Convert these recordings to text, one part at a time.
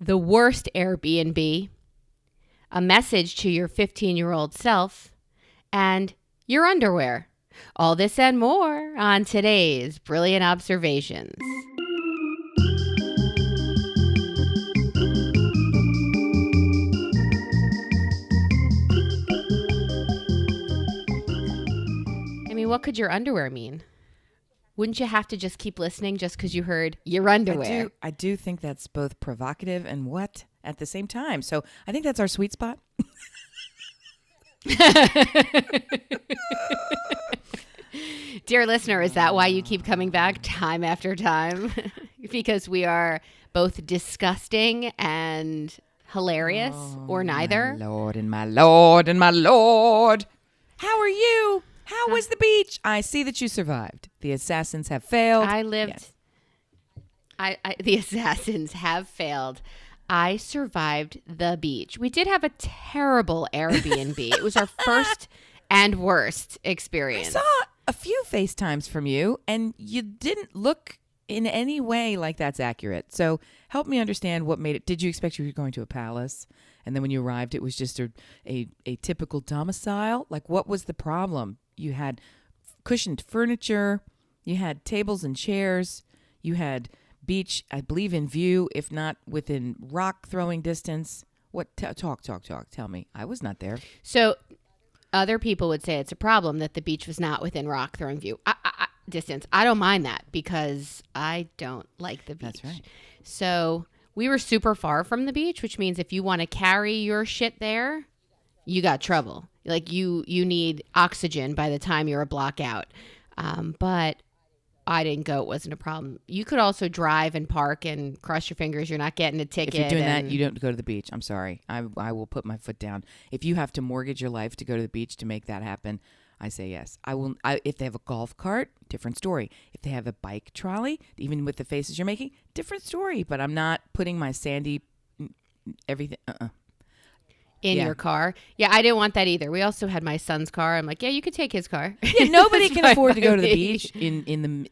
the worst Airbnb, a message to your 15-year-old self, and your underwear. All this and more on today's Brilliant Observations. I mean, what could your underwear mean? Wouldn't you have to just keep listening just because you heard your underwear? I do think that's both provocative and what at the same time. So I think that's our sweet spot. Dear listener, is that why you keep coming back time after time? Because we are both disgusting and hilarious, or neither? My Lord and my Lord and my Lord. How are you? How was the beach? I see that you survived. The assassins have failed. I lived. Yes. The assassins have failed. I survived the beach. We did have a terrible Airbnb. It was our first and worst experience. I saw a few FaceTimes from you, and you didn't look in any way like that's accurate. So help me understand what made it. Did you expect you were going to a palace? And then when you arrived, it was just a typical domicile? Like, what was the problem? You had cushioned furniture. You had tables and chairs. You had beach, I believe, in view, if not within rock throwing distance. What? Talk. Tell me. I was not there. So other people would say it's a problem that the beach was not within rock throwing view distance. I don't mind that because I don't like the beach. That's right. So we were super far from the beach, which means if you want to carry your shit there, you got trouble. Like you need oxygen by the time you're a block out. But I didn't go. It wasn't a problem. You could also drive and park and cross your fingers. You're not getting a ticket. If you're doing that, you don't go to the beach. I'm sorry. I will put my foot down. If you have to mortgage your life to go to the beach to make that happen, I say yes. I will. If they have a golf cart, different story. If they have a bike trolley, even with the faces you're making, different story. But I'm not putting my sandy everything. In your car. Yeah, I didn't want that either. We also had my son's car. I'm like, yeah, you could take his car. Yeah, nobody can afford to go to the beach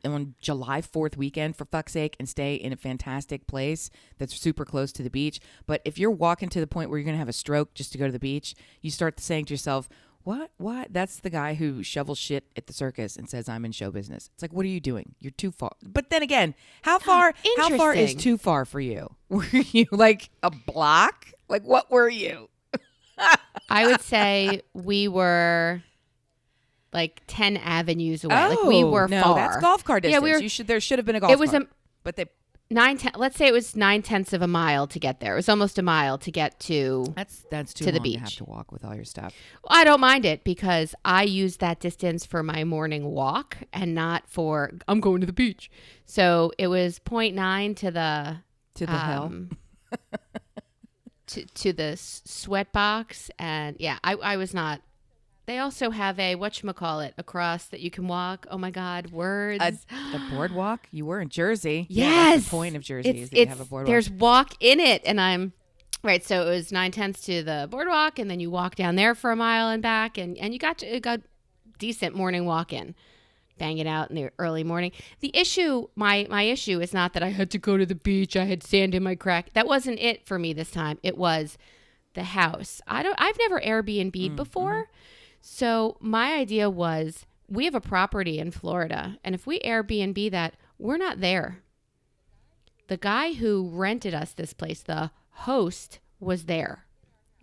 on July 4th weekend, for fuck's sake, and stay in a fantastic place that's super close to the beach. But if you're walking to the point where you're going to have a stroke just to go to the beach, you start saying to yourself, what? That's the guy who shovels shit at the circus and says, I'm in show business. It's like, what are you doing? You're too far. But then again, how far is too far for you? Were you like a block? Like, what were you? I would say we were like 10 avenues away. Like we were far. That's golf cart distance. Yeah, there should have been a golf cart. But they 9/10. Let's say it was 9/10 of a mile to get there. It was almost a mile to get to that's too to long the beach. To have to walk with all your stuff. Well, I don't mind it because I use that distance for my morning walk and not for I'm going to the beach. So it was 0.9 to the hell. To the sweat box, and yeah, I was not. They also have a whatchamacallit across that you can walk. Oh my God, words. A boardwalk? You were in Jersey. Yes. Yeah, that's the point of Jersey is that you have a boardwalk. There's walk in it, and I'm right. So it was 9/10 to the boardwalk, and then you walk down there for a mile and back, and you got decent morning walk in. Bang it out in the early morning. The issue, my issue is not that I had to go to the beach. I had sand in my crack. That wasn't it for me this time. It was the house. I've never Airbnb'd before. So my idea was we have a property in Florida, and if we Airbnb that, we're not there. The guy who rented us this place, the host, was there.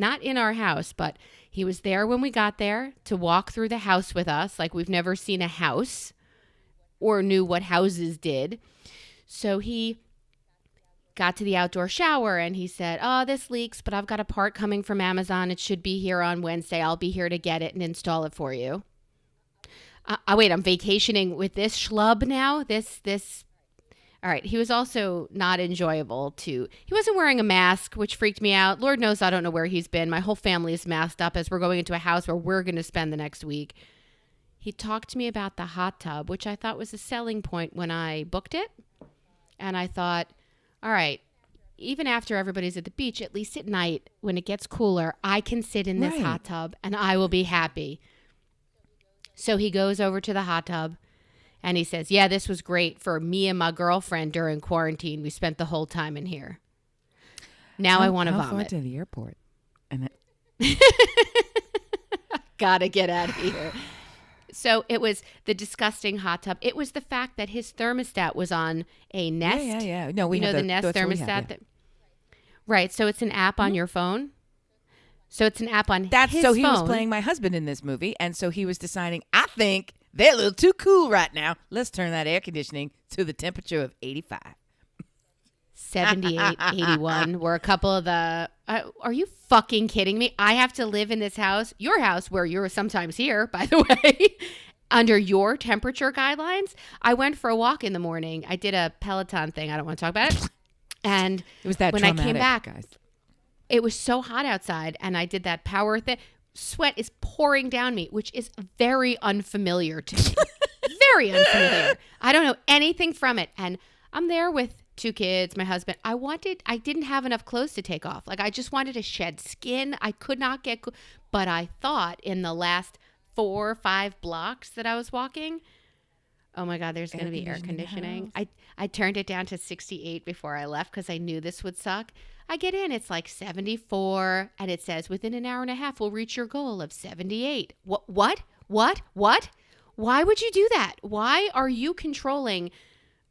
Not in our house, but he was there when we got there to walk through the house with us like we've never seen a house or knew what houses did. So he got to the outdoor shower and he said, oh, this leaks, but I've got a part coming from Amazon. It should be here on Wednesday. I'll be here to get it and install it for you. Wait, I'm vacationing with this schlub now? This. All right. He was also not enjoyable he wasn't wearing a mask, which freaked me out. Lord knows I don't know where he's been. My whole family is masked up as we're going into a house where we're going to spend the next week. He talked to me about the hot tub, which I thought was a selling point when I booked it. And I thought, all right, even after everybody's at the beach, at least at night when it gets cooler, I can sit in this hot tub and I will be happy. So he goes over to the hot tub. And he says, yeah, this was great for me and my girlfriend during quarantine. We spent the whole time in here. Now I want to How far vomit. to the airport? And Gotta get out of here. So it was the disgusting hot tub. It was the fact that his thermostat was on a Nest. yeah. No, we you have know the Nest that's what we thermostat. have, yeah. Right. So it's an app on your phone. So it's an app on That's his so phone. he was playing my husband in this movie, and so he was deciding, I think they're a little too cool right now. Let's turn that air conditioning to the temperature of 85. 78, 81 were a couple of the. Are you fucking kidding me? I have to live in this house, your house, where you're sometimes here, by the way, under your temperature guidelines. I went for a walk in the morning. I did a Peloton thing. I don't want to talk about it. And It was that when I traumatic, came back, guys. it was so hot outside, and I did that power thing. Sweat is pouring down me, which is very unfamiliar to me. Very unfamiliar. I don't know anything from it. And I'm there with 2 kids, my husband. I didn't have enough clothes to take off. Like, I just wanted to shed skin. I could not get, but I thought in the last 4 or 5 blocks that I was walking, oh my God, there's going to be air conditioning. I turned it down to 68 before I left because I knew this would suck. I get in, it's like 74, and it says within an hour and a half, we'll reach your goal of 78. What? Why would you do that? Why are you controlling?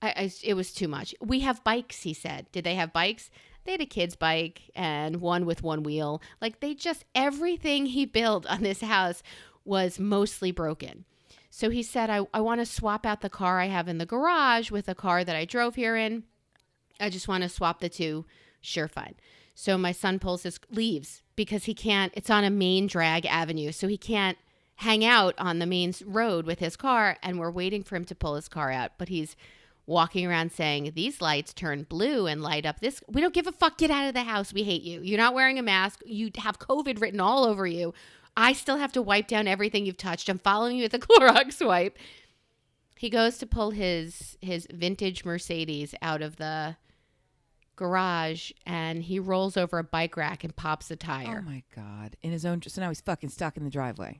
It was too much. We have bikes, he said. Did they have bikes? They had a kid's bike and one with one wheel. Like, everything he built on this house was mostly broken. So he said, I want to swap out the car I have in the garage with a car that I drove here in. I just want to swap the two. Sure, fine. So my son leaves because he can't, it's on a main drag avenue. So he can't hang out on the main road with his car. And we're waiting for him to pull his car out. But he's walking around saying, these lights turn blue and light up this. We don't give a fuck. Get out of the house. We hate you. You're not wearing a mask. You have COVID written all over you. I still have to wipe down everything you've touched. I'm following you with a Clorox wipe. He goes to pull his vintage Mercedes out of the garage, and he rolls over a bike rack and pops a tire. Oh my God. In his own, so now he's fucking stuck in the driveway.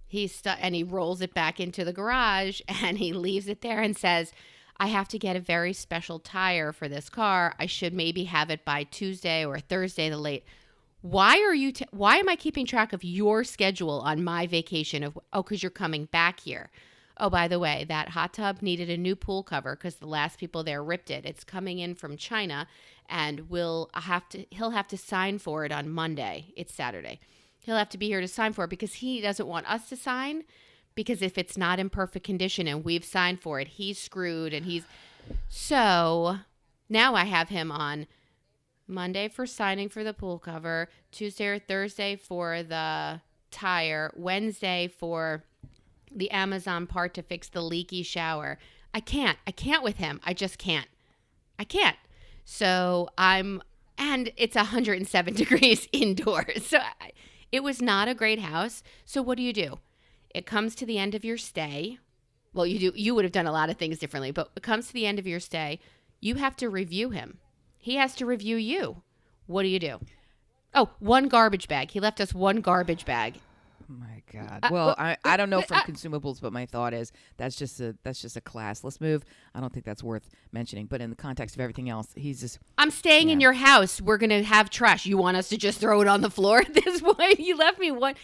He's stuck, and he rolls it back into the garage, and he leaves it there and says, I have to get a very special tire for this car. I should maybe have it by Tuesday or Thursday the late. Why am I keeping track of your schedule on my vacation? Because you're coming back here. Oh, by the way, that hot tub needed a new pool cover because the last people there ripped it. It's coming in from China, and he'll have to sign for it on Monday. It's Saturday. He'll have to be here to sign for it because he doesn't want us to sign, because if it's not in perfect condition and we've signed for it, he's screwed. And so now I have him on Monday for signing for the pool cover, Tuesday or Thursday for the tire, Wednesday for the Amazon part to fix the leaky shower. I can't with him. I just can't. I can't. So and it's 107 degrees indoors. So it was not a great house. So what do? It comes to the end of your stay. Well, you would have done a lot of things differently, but it comes to the end of your stay. You have to review him. He has to review you. What do? Oh, 1 garbage bag. He left us 1 garbage bag. Oh my God. Well, I don't know from consumables, but my thought is that's just a classless move. I don't think that's worth mentioning. But in the context of everything else, he's just. I'm staying in your house. We're gonna have trash. You want us to just throw it on the floor at this point? You left me one.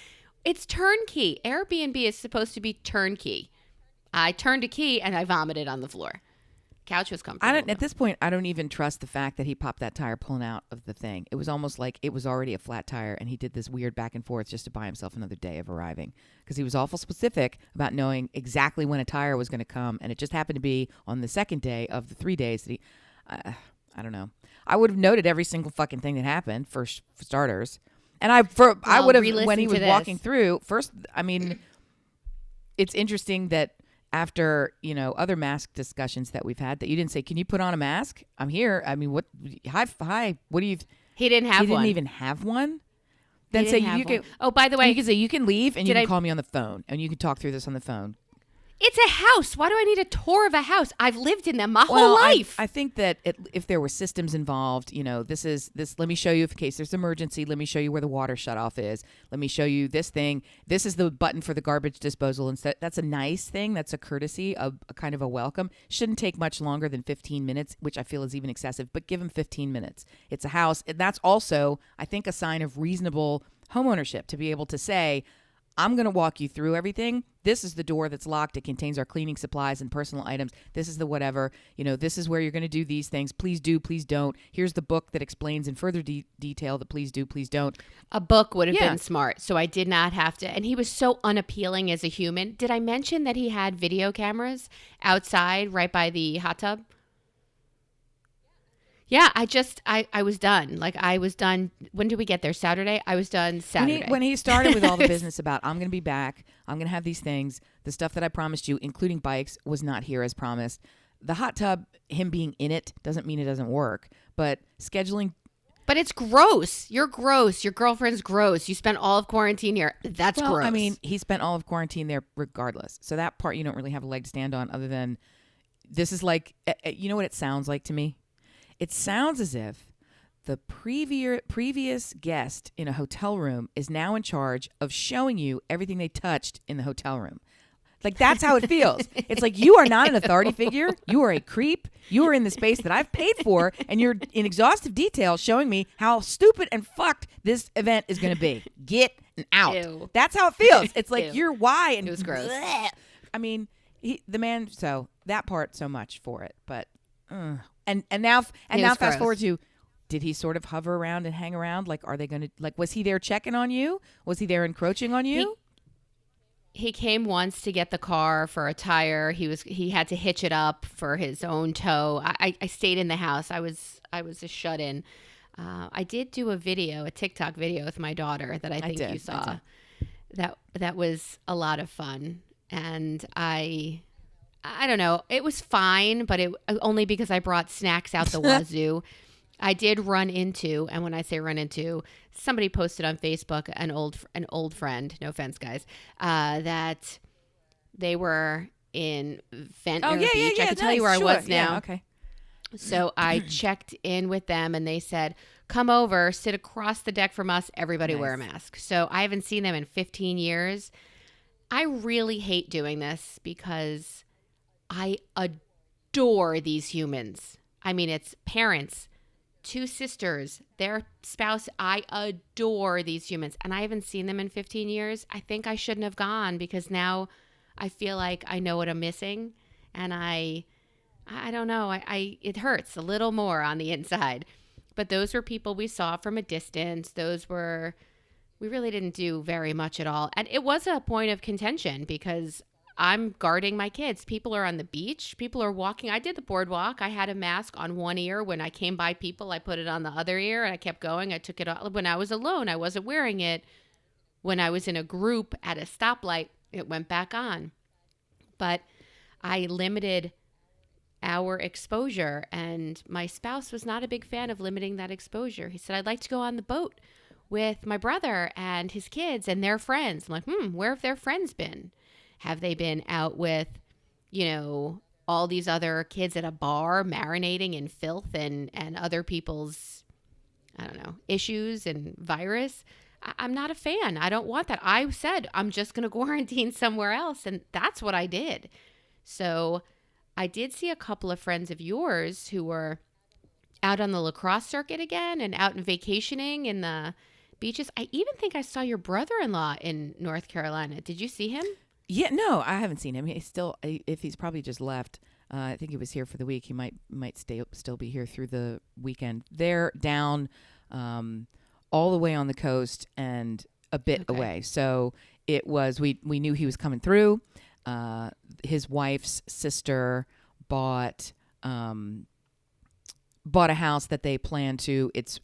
It's turnkey. Airbnb is supposed to be turnkey. I turned a key and I vomited on the floor. Couch was comfortable. At this point, I don't even trust the fact that he popped that tire pulling out of the thing. It was almost like it was already a flat tire, and he did this weird back and forth just to buy himself another day of arriving, because he was awful specific about knowing exactly when a tire was going to come, and it just happened to be on the second day of the 3 days that he. I don't know. I would have noted every single fucking thing that happened for starters, and I would have when he was walking through first. I mean, it's interesting that. After, other mask discussions that we've had, that you didn't say, can you put on a mask? I'm here. I mean, what? Hi. What do you? He didn't have one. He didn't even have one? Then say you can. Oh, by the way. You can say, you can leave and you can call me on the phone and you can talk through this on the phone. It's a house. Why do I need a tour of a house? I've lived in them my whole life. I think that if there were systems involved, this. Let me show you in case there's emergency. Let me show you where the water shutoff is. Let me show you this thing. This is the button for the garbage disposal. Instead, that's a nice thing. That's a courtesy, a kind of a welcome. Shouldn't take much longer than 15 minutes, which I feel is even excessive. But give them 15 minutes. It's a house. And that's also, I think, a sign of reasonable homeownership to be able to say, I'm going to walk you through everything. This is the door that's locked. It contains our cleaning supplies and personal items. This is the whatever. This is where you're going to do these things. Please do, please don't. Here's the book that explains in further detail the please do, please don't. A book would have been smart, so I did not have to. And he was so unappealing as a human. Did I mention that he had video cameras outside right by the hot tub? Yeah, I was done. Like, I was done. When did we get there? Saturday? I was done Saturday. When he started with all the business about, I'm going to be back, I'm going to have these things, the stuff that I promised you, including bikes, was not here as promised. The hot tub, him being in it, doesn't mean it doesn't work. But scheduling... But it's gross. You're gross. Your girlfriend's gross. You spent all of quarantine here. That's gross. I mean, he spent all of quarantine there regardless. So that part you don't really have a leg to stand on other than this is like, you know what it sounds like to me? It sounds as if the previous guest in a hotel room is now in charge of showing you everything they touched in the hotel room. Like, that's how it feels. It's like, you are not an authority figure. You are a creep. You are in the space that I've paid for, and you're in exhaustive detail showing me how stupid and fucked this event is going to be. Get out. Ew. That's how it feels. It's like, you're why. And it was gross. Bleh. I mean, the man, so that part, so much for it. But... And now fast forward to, did he sort of hover around and hang around? Like, are they going to, like, was he there checking on you? Was he there encroaching on you? He came once to get the car for a tire. He had to hitch it up for his own tow. I stayed in the house. I was a shut-in. I did do a TikTok video with my daughter that I think you saw. That was a lot of fun. And I don't know. It was fine, but it only because I brought snacks out the wazoo. I did run into, and when I say run into, somebody posted on Facebook, an old friend, no offense, guys, that they were in Ventnor Beach. I can tell you where I was now. Yeah, okay. So I checked in with them, and they said, come over, sit across the deck from us, everybody wear a mask. So I haven't seen them in 15 years. I really hate doing this because... I adore these humans. I mean, it's parents, 2 sisters, their spouse. I adore these humans. And I haven't seen them in 15 years. I think I shouldn't have gone because now I feel like I know what I'm missing. And I don't know. It hurts a little more on the inside. But those were people we saw from a distance. We really didn't do very much at all. And it was a point of contention because I'm guarding my kids. People are on the beach. People are walking. I did the boardwalk. I had a mask on one ear. When I came by people, I put it on the other ear, and I kept going. I took it off. When I was alone, I wasn't wearing it. When I was in a group at a stoplight, it went back on. But I limited our exposure, and my spouse was not a big fan of limiting that exposure. He said, I'd like to go on the boat with my brother and his kids and their friends. I'm like, where have their friends been? Have they been out with, all these other kids at a bar marinating in filth and other people's, I don't know, issues and virus? I'm not a fan. I don't want that. I said, I'm just going to quarantine somewhere else. And that's what I did. So I did see a couple of friends of yours who were out on the lacrosse circuit again and out and vacationing in the beaches. I even think I saw your brother-in-law in North Carolina. Did you see him? Yeah, no, I haven't seen him. He's still, if he's probably just left. I think he was here for the week. He might still be here through the weekend. They're down all the way on the coast and a bit away. So it was, we knew he was coming through. His wife's sister bought a house that they plan to. It's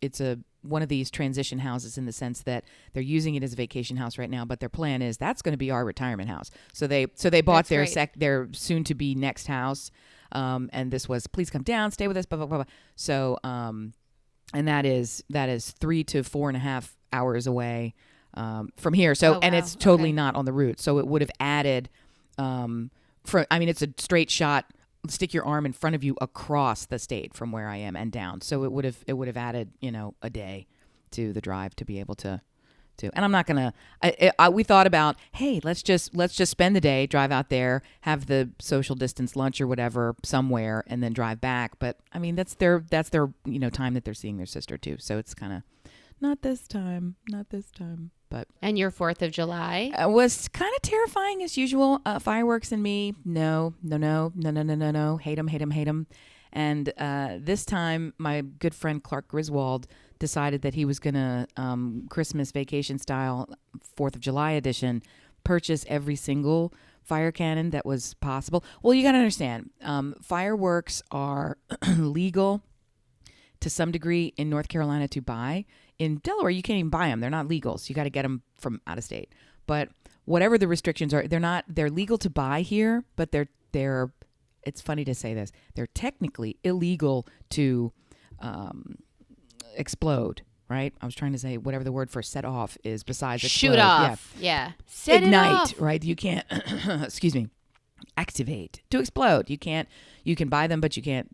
one of these transition houses in the sense that they're using it as a vacation house right now, but their plan is that's going to be our retirement house. So they bought their soon to be next house, and this was please come down, stay with us, blah blah blah. So and that is 3 to 4.5 hours away from here. So and it's totally not on the route. So it would have added it's a straight shot. Stick your arm in front of you across the state from where I am and down. So it would have added, a day to the drive to be able to. And I'm not gonna. We thought about, hey, let's just spend the day, drive out there, have the social distance lunch or whatever somewhere, and then drive back. But I mean, that's their time that they're seeing their sister too. So it's kind of not this time. But And your 4th of July? Was kind of terrifying as usual. Fireworks and me, no. Hate them. And this time, my good friend Clark Griswold decided that he was going to, Christmas vacation style, 4th of July edition, purchase every single fire cannon that was possible. Well, you got to understand, fireworks are legal to some degree in North Carolina to buy. In Delaware, you can't even buy them. They're not legal, so you got to get them from out of state. But whatever the restrictions are, they're legal to buy here, but they're it's funny to say this, they're technically illegal to explode, right? I was trying to say whatever the word for set off is besides explode. Shoot off. Yeah. Set Ignite, it off. right? You can't, excuse me, activate. To explode. You can buy them, but you can't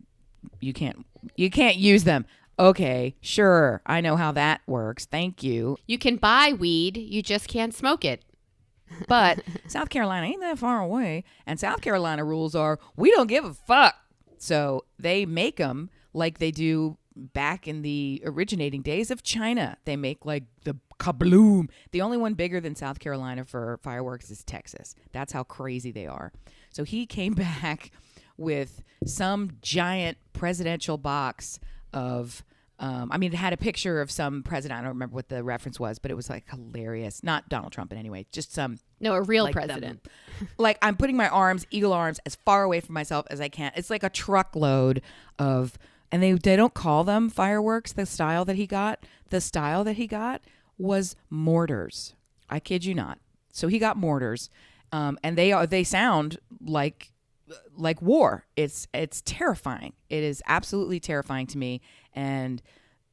use them. Okay, sure. I know how that works. Thank you. You can buy weed, you just can't smoke it. But South Carolina ain't that far away. And South Carolina rules are, we don't give a fuck. So they make them like they do back in the originating days of China. They make like the kabloom. The only one bigger than South Carolina for fireworks is Texas. That's how crazy they are. So he came back with some giant presidential box of, it had a picture of some president. I don't remember what the reference was, but it was like hilarious. Not Donald Trump in any way, just some. No, a real president. Like I'm putting my arms, eagle arms, as far away from myself as I can. It's like a truckload of, and they don't call them fireworks. The style that he got was mortars. I kid you not. So he got mortars, and they sound like war. It's terrifying. It is absolutely terrifying to me. And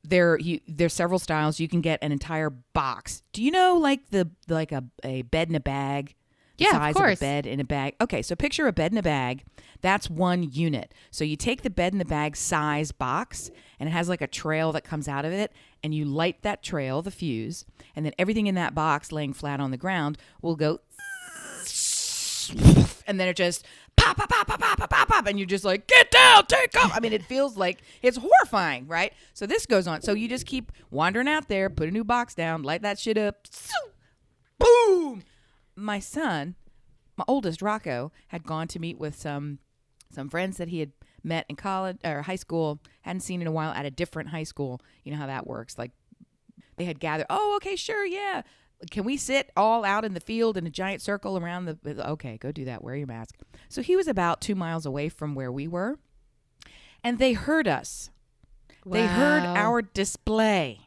there's several styles. You can get an entire box. Do you know like a bed in a bag? Yeah, size of course. Of a bed in a bag. Okay, so picture a bed in a bag. That's one unit. So you take the bed in the bag size box, and it has like a trail that comes out of it, and you light that trail, the fuse, and then everything in that box laying flat on the ground will go, and then it just pop, pop, pop, pop, pop, pop, pop, and you're just like, get down, take off. I mean, it feels like it's horrifying, right? So this goes on. So you just keep wandering out there, put a new box down, light that shit up, boom. My son, my oldest, Rocco, had gone to meet with some friends that he had met in college or high school, hadn't seen in a while at a different high school. You know how that works. Like they had gathered, oh, okay, sure, yeah. Can we sit all out in the field in a giant circle around the... Okay, go do that. Wear your mask. So he was about 2 miles away from where we were, and they heard us. Wow. They heard our display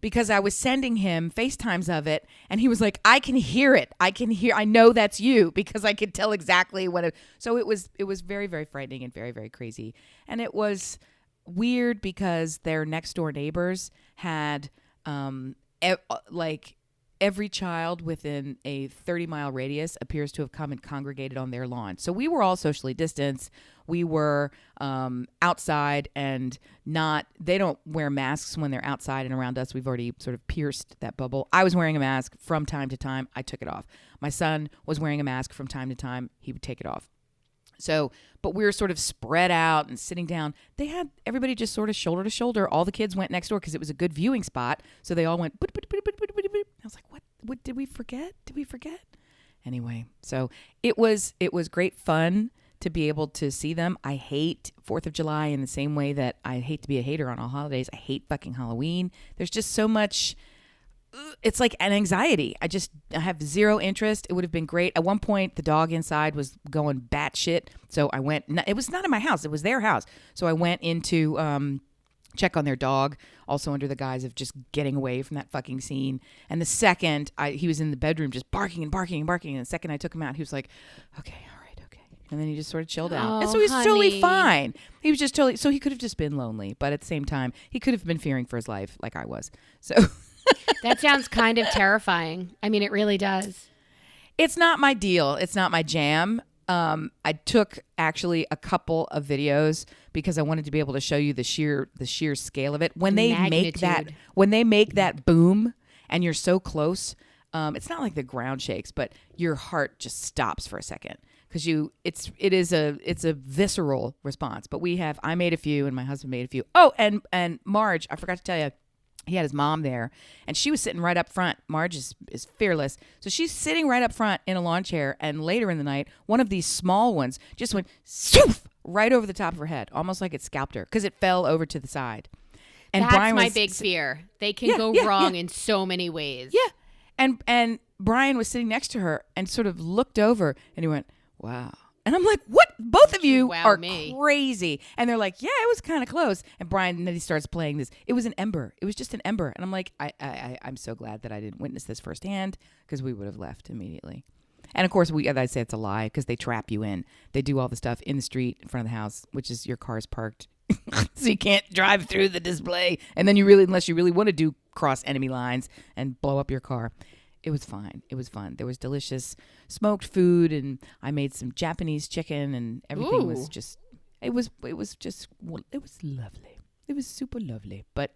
because I was sending him FaceTimes of it, and he was like, I can hear it. I know that's you because I could tell exactly what it... So it was very, very frightening and very, very crazy. And it was weird because their next door neighbors had every child within a 30-mile radius appears to have come and congregated on their lawn. So we were all socially distanced. We were outside and they don't wear masks when they're outside and around us. We've already sort of pierced that bubble. I was wearing a mask from time to time. I took it off. My son was wearing a mask from time to time. He would take it off. So, but we were sort of spread out and sitting down. They had everybody just sort of shoulder to shoulder. All the kids went next door because it was a good viewing spot. So they all went. I was like, what did we forget? Anyway, so it was great fun to be able to see them. I hate 4th of July in the same way that I hate to be a hater on all holidays. I hate fucking Halloween. There's just so much. It's like an anxiety. I have zero interest. It would have been great. At one point, the dog inside was going batshit. So I went, it was not in my house. It was their house. So I went into check on their dog, also under the guise of just getting away from that fucking scene. And the second he was in the bedroom just barking and barking and barking. And the second I took him out, he was like, okay, all right, okay. And then he just sort of chilled out. Oh, and so he was honey. totally fine. He was just totally, so he could have just been lonely. But at the same time, he could have been fearing for his life like I was. So... That sounds kind of terrifying. I mean, it really does. It's not my deal. It's not my jam. I took actually a couple of videos because I wanted to be able to show you the sheer scale of it. When they make that boom and you're so close, it's not like the ground shakes, but your heart just stops for a second because it's a visceral response. But I made a few and my husband made a few. Oh, and Marge, I forgot to tell you. He had his mom there, and she was sitting right up front. Marge is fearless. So she's sitting right up front in a lawn chair, and later in the night, one of these small ones just went swoof right over the top of her head, almost like it scalped her, because it fell over to the side. And That's Brian my big fear. They can go wrong in so many ways. Yeah. And Brian was sitting next to her and sort of looked over, and he went, wow. And I'm like, what? Both of you are crazy. And they're like, yeah, it was kind of close. And Brian, then he starts playing this. It was an ember. It was just an ember. And I'm like, I'm so glad that I didn't witness this firsthand because we would have left immediately. And of course, I'd say it's a lie because they trap you in. They do all the stuff in the street in front of the house, which is your car's parked. So you can't drive through the display. And then unless you really want to cross enemy lines and blow up your car. It was fine. It was fun. There was delicious smoked food, and I made some Japanese chicken, and everything was just. It was lovely. It was super lovely, but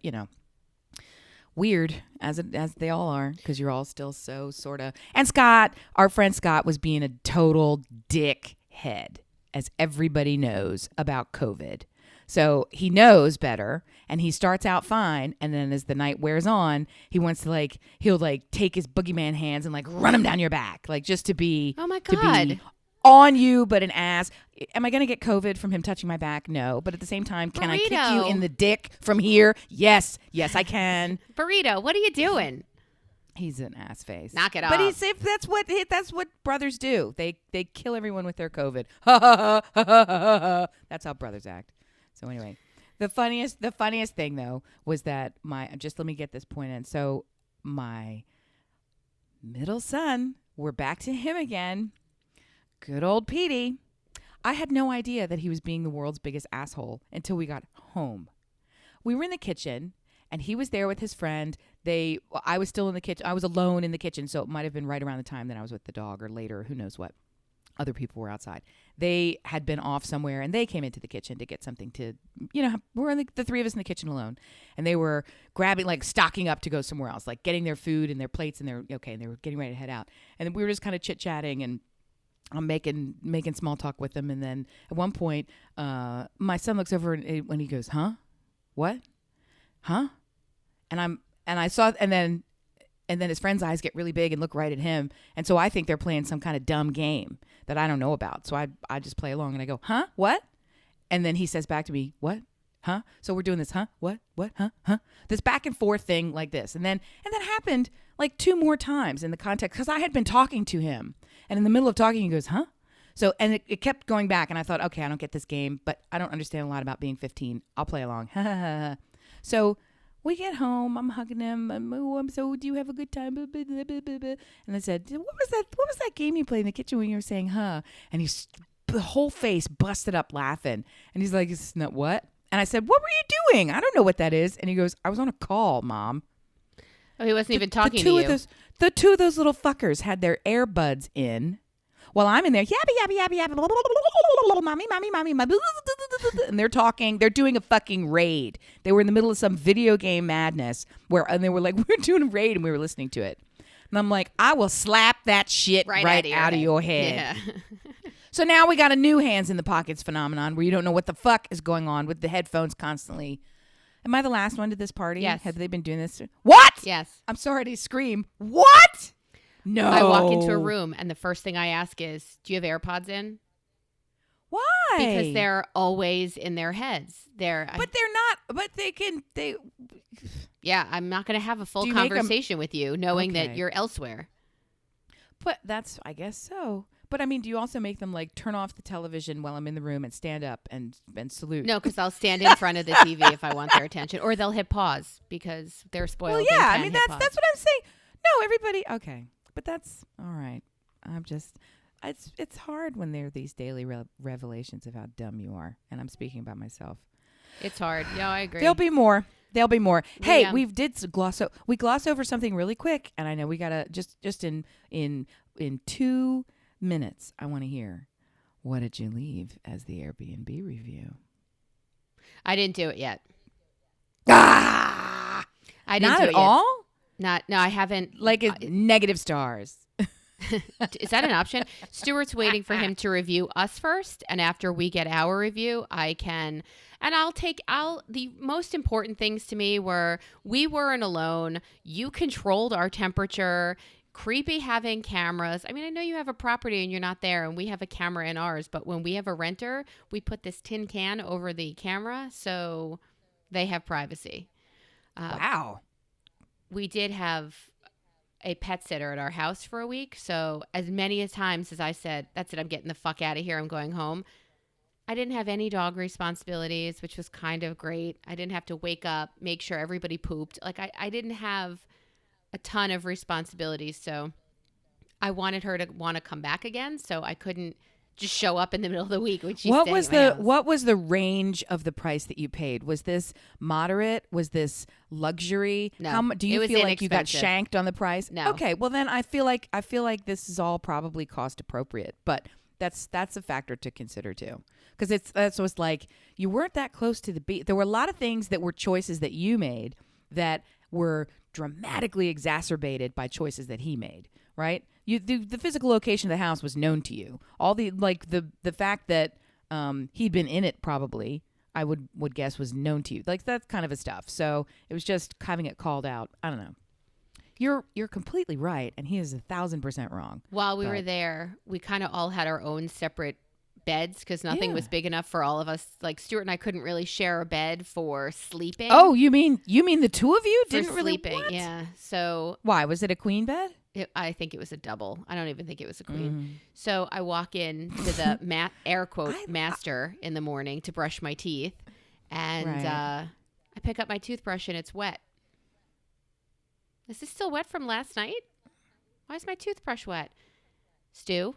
weird as they all are because you're all still so sort of. And Scott, our friend Scott, was being a total dickhead, as everybody knows about COVID. So he knows better, and he starts out fine, and then as the night wears on, he wants to he'll take his boogeyman hands and run them down your back, just to be oh my God, to be on you, but an ass. Am I going to get COVID from him touching my back? No, but at the same time, can I kick you in the dick from here? Yes, I can. Burrito, what are you doing? He's an ass face. Knock it off. But that's what brothers do. They kill everyone with their COVID. Ha ha ha ha ha ha. That's how brothers act. So anyway, the funniest thing though was that let me get this point in. So my middle son, we're back to him again. Good old Petey. I had no idea that he was being the world's biggest asshole until we got home. We were in the kitchen and he was there with his friend. I was still in the kitchen. I was alone in the kitchen. So it might've been right around the time that I was with the dog or later, who knows what. Other people were outside. They had been off somewhere and they came into the kitchen to get something to, we're the three of us in the kitchen alone. And they were grabbing, stocking up to go somewhere else, getting their food and their plates and and they were getting ready to head out. And we were just kind of chit-chatting and I'm making small talk with them. And then at one point, my son looks over and when he goes, huh? What? Huh? And then his friend's eyes get really big and look right at him. And so I think they're playing some kind of dumb game that I don't know about. So I just play along and I go, huh? What? And then he says back to me, what? Huh? So we're doing this, huh? What? Huh? Huh? This back and forth thing like this. And that happened 2 more times in the context because I had been talking to him. And in the middle of talking, he goes, huh? So, and it kept going back. And I thought, okay, I don't get this game, but I don't understand a lot about being 15. I'll play along. So we get home. I'm hugging him. Do you have a good time? And I said, what was that game you played in the kitchen when you were saying, huh? And the whole face busted up laughing. And he's like, it's not what? And I said, what were you doing? I don't know what that is. And he goes, I was on a call, Mom. Oh, he wasn't even talking to you. The two of those little fuckers had their earbuds in while I'm in there, yabba, mommy, and they're talking. They're doing a fucking raid. They were in the middle of some video game madness and they were like, we're doing a raid, and we were listening to it. And I'm like, I will slap that shit right out of your head. Yeah. So now we got a new hands in the pockets phenomenon where you don't know what the fuck is going on with the headphones constantly. Am I the last one to this party? Yes. Have they been doing this? What? Yes. I'm sorry to scream. What? No. I walk into a room and the first thing I ask is, do you have AirPods in? Why? Because they're always in their heads. But they're not. But they. Yeah, I'm not going to have a full conversation with you knowing that you're elsewhere. But I guess so. But I mean, do you also make them turn off the television while I'm in the room and stand up and salute? No, because I'll stand in front of the TV if I want their attention, or they'll hit pause because they're spoiled. Well, yeah, I mean that's what I'm saying. No, everybody, okay, but that's all right. I'm just, it's hard when there are these daily revelations of how dumb you are, and I'm speaking about myself. It's hard. Yeah, I agree. There'll be more. Hey, yeah. We gloss over something really quick, and I know we gotta just in 2 minutes, I want to hear What did you leave as the Airbnb review? I didn't do it yet. Ah! I didn't Not do at it yet. all? No, I haven't. Like negative stars. Is that an option? Stuart's waiting for him to review us first, and after we get our review, I can. And the most important things to me were we weren't alone. You controlled our temperature. Creepy having cameras. I mean, I know you have a property and you're not there, and we have a camera in ours, but when we have a renter, we put this tin can over the camera so they have privacy. Wow. We did have a pet sitter at our house for a week, so as many times as I said, that's it, I'm getting the fuck out of here, I'm going home, I didn't have any dog responsibilities, which was kind of great. I didn't have to wake up, make sure everybody pooped. Like, I didn't have a ton of responsibilities, so I wanted her to want to come back again, so I couldn't just show up in the middle of the week when she's staying at my house. What was the range of the price that you paid? Was this moderate? Was this luxury? No, do you feel like you got shanked on the price? No. Okay, well then I feel like this is all probably cost appropriate, but that's a factor to consider too, because that's what's like, you weren't that close to the beach. There were a lot of things that were choices that you made that were dramatically exacerbated by choices that he made, right? The physical location of the house was known to you. All the fact that he'd been in it probably, I would guess, was known to you. Like, that kind of a stuff. So it was just having it called out. I don't know. You're completely right, and he is 1,000% wrong. While we were there, we kind of all had our own separate beds because nothing was big enough for all of us. Like, Stuart and I couldn't really share a bed for sleeping. Oh, you mean the two of you didn't sleeping? Really? What? Yeah. So why was it a queen bed? I think it was a double. I don't even think it was a queen. So I walk in to the air quote master in the morning to brush my teeth, and I pick up my toothbrush and it's wet. Is this still wet from last night? Why is my toothbrush wet? Stu?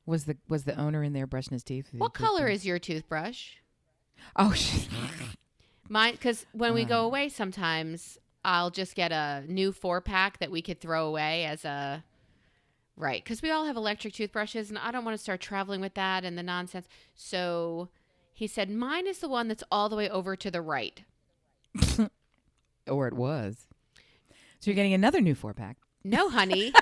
Was the owner in there brushing his teeth? What color is your toothbrush? Oh, mine, because when we go away sometimes, I'll just get a new 4-pack that we could throw away as a... Right, because we all have electric toothbrushes, and I don't want to start traveling with that and the nonsense. So he said, mine is the one that's all the way over to the right. Or it was. So you're getting another new 4-pack. No, honey.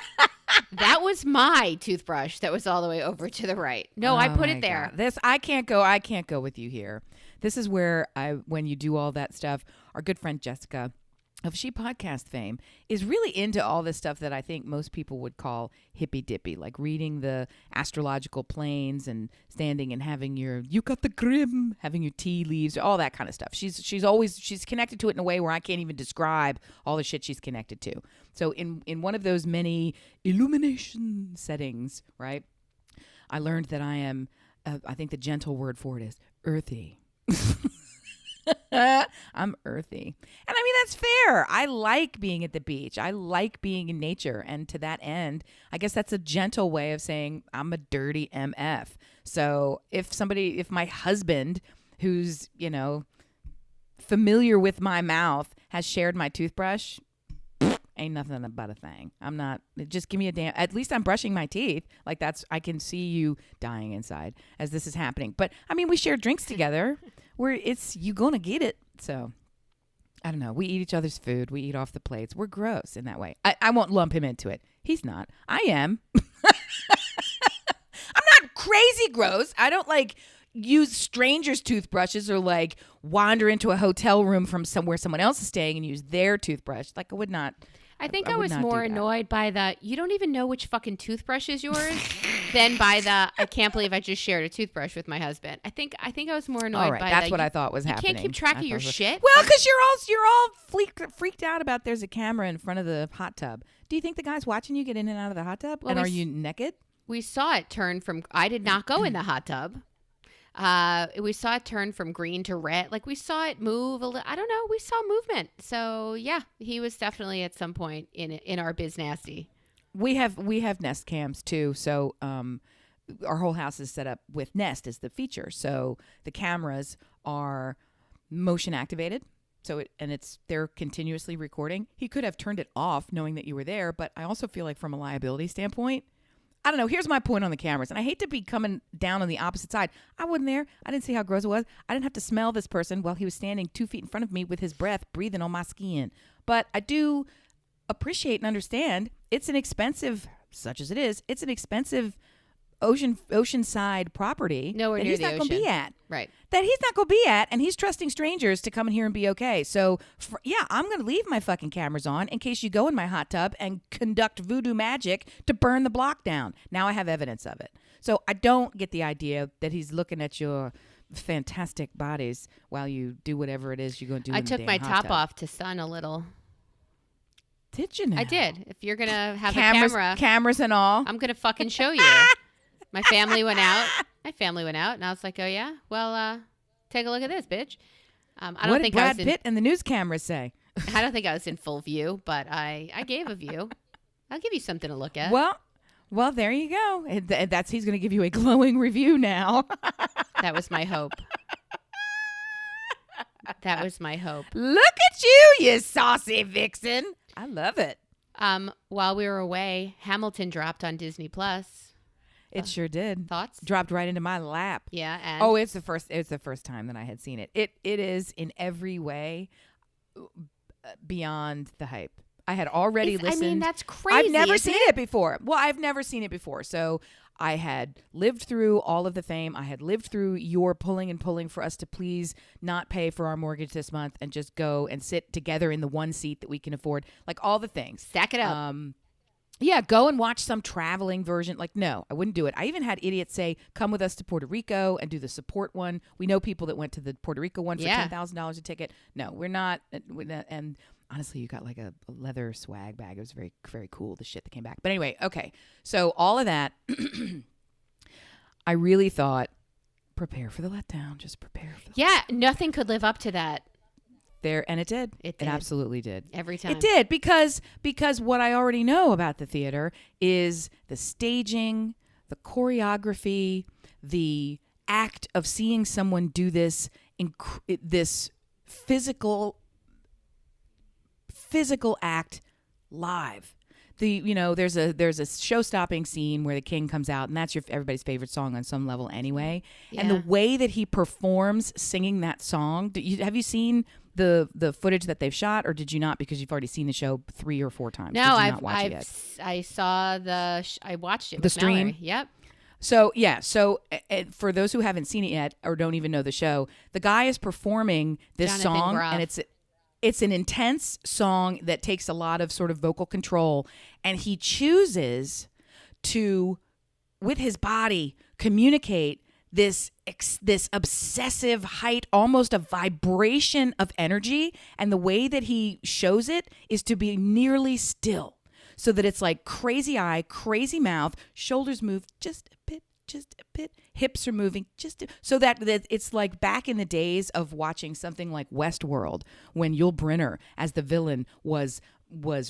That was my toothbrush that was all the way over to the right. No, I put it there. God. I can't go with you here. This is where when you do all that stuff, our good friend Jessica of She Podcast fame is really into all this stuff that I think most people would call hippy dippy, like reading the astrological planes and standing and having you got the grim, having your tea leaves, all that kind of stuff. She's connected to it in a way where I can't even describe all the shit she's connected to. So in one of those many illumination settings, right, I learned that I am, I think the gentle word for it is earthy. I'm earthy. And I mean, that's fair. I like being at the beach. I like being in nature. And to that end, I guess that's a gentle way of saying I'm a dirty MF. So if my husband, who's, familiar with my mouth, has shared my toothbrush, ain't nothing but a thing. I'm not, just give me a damn, at least I'm brushing my teeth. Like, I can see you dying inside as this is happening. But I mean, we share drinks together where you gonna get it. So I don't know. We eat each other's food. We eat off the plates. We're gross in that way. I won't lump him into it. He's not. I am. I'm not crazy gross. I don't use strangers' toothbrushes or wander into a hotel room from somewhere someone else is staying and use their toothbrush. I would not. I think I was more annoyed by the, you don't even know which fucking toothbrush is yours than by the, I can't believe I just shared a toothbrush with my husband. I think I was more annoyed by that's what I thought was happening. You can't keep track of your shit. Well, because you're all freaked out about there's a camera in front of the hot tub. Do you think the guy's watching you get in and out of the hot tub? Well, and are you naked? We saw it turn from, I did not go in the hot tub. We saw it turn from green to red. We saw it move a little. I don't know. We saw movement. So yeah, he was definitely at some point in our biz nasty. We have Nest cams too. So our whole house is set up with Nest as the feature. So the cameras are motion activated. So they're continuously recording. He could have turned it off knowing that you were there, but I also feel like from a liability standpoint, I don't know. Here's my point on the cameras. And I hate to be coming down on the opposite side. I wasn't there. I didn't see how gross it was. I didn't have to smell this person while he was standing 2 feet in front of me with his breath breathing on my skin. But I do appreciate and understand it's an expensive, such as it is, it's an expensive oceanside property nowhere that near he's the not going to ocean. be at. Right. That he's not going to be at, and he's trusting strangers to come in here and be okay. So, I'm going to leave my fucking cameras on in case you go in my hot tub and conduct voodoo magic to burn the block down. Now I have evidence of it. So I don't get the idea that he's looking at your fantastic bodies while you do whatever it is you're going to do. I took my top off to sun a little. Did you know? I did. If you're going to have cameras and all, I'm going to fucking show you. My family went out. And I was like, oh, yeah? Well, take a look at this, bitch. What did Brad Pitt and the news cameras say? I don't think I was in full view, but I gave a view. I'll give you something to look at. Well, there you go. He's going to give you a glowing review now. That was my hope. That was my hope. Look at you saucy vixen. I love it. While we were away, Hamilton dropped on Disney Plus. It sure did. Thoughts? Dropped right into my lap. Yeah. And it's the first time that I had seen it. It is in every way beyond the hype. I had already listened. I mean, that's crazy. I've never seen it before. Well, I've never seen it before. So I had lived through all of the fame. I had lived through your pulling for us to please not pay for our mortgage this month and just go and sit together in the one seat that we can afford. Like all the things. Stack it up. Yeah, go and watch some traveling version. Like, no, I wouldn't do it. I even had idiots say, come with us to Puerto Rico and do the support one. We know people that went to the Puerto Rico one for $10,000 a ticket. No, we're not. And honestly, you got like a leather swag bag. It was very, very cool, the shit that came back. But anyway, okay. So all of that, I really thought, prepare for the letdown. Just prepare for the letdown. Nothing could live up to that. And it did. It absolutely did. Every time. It did because what I already know about the theater is the staging, the choreography, the act of seeing someone do this physical act live. There's a show-stopping scene where the king comes out, and that's everybody's favorite song on some level anyway. Yeah. And the way that he performs singing that song, have you seen the footage that they've shot, or did you not? Because you've already seen the show 3 or 4 times. No, I saw I watched it. The stream. Mallory. Yep. So yeah. So for those who haven't seen it yet or don't even know the show, the guy is performing this song, and it's an intense song that takes a lot of sort of vocal control, and he chooses to, with his body, communicate this obsessive height, almost a vibration of energy. And the way that he shows it is to be nearly still, so that it's like crazy eye, crazy mouth, shoulders move just a bit, hips are moving so that it's like back in the days of watching something like Westworld, when Yul Brynner as the villain was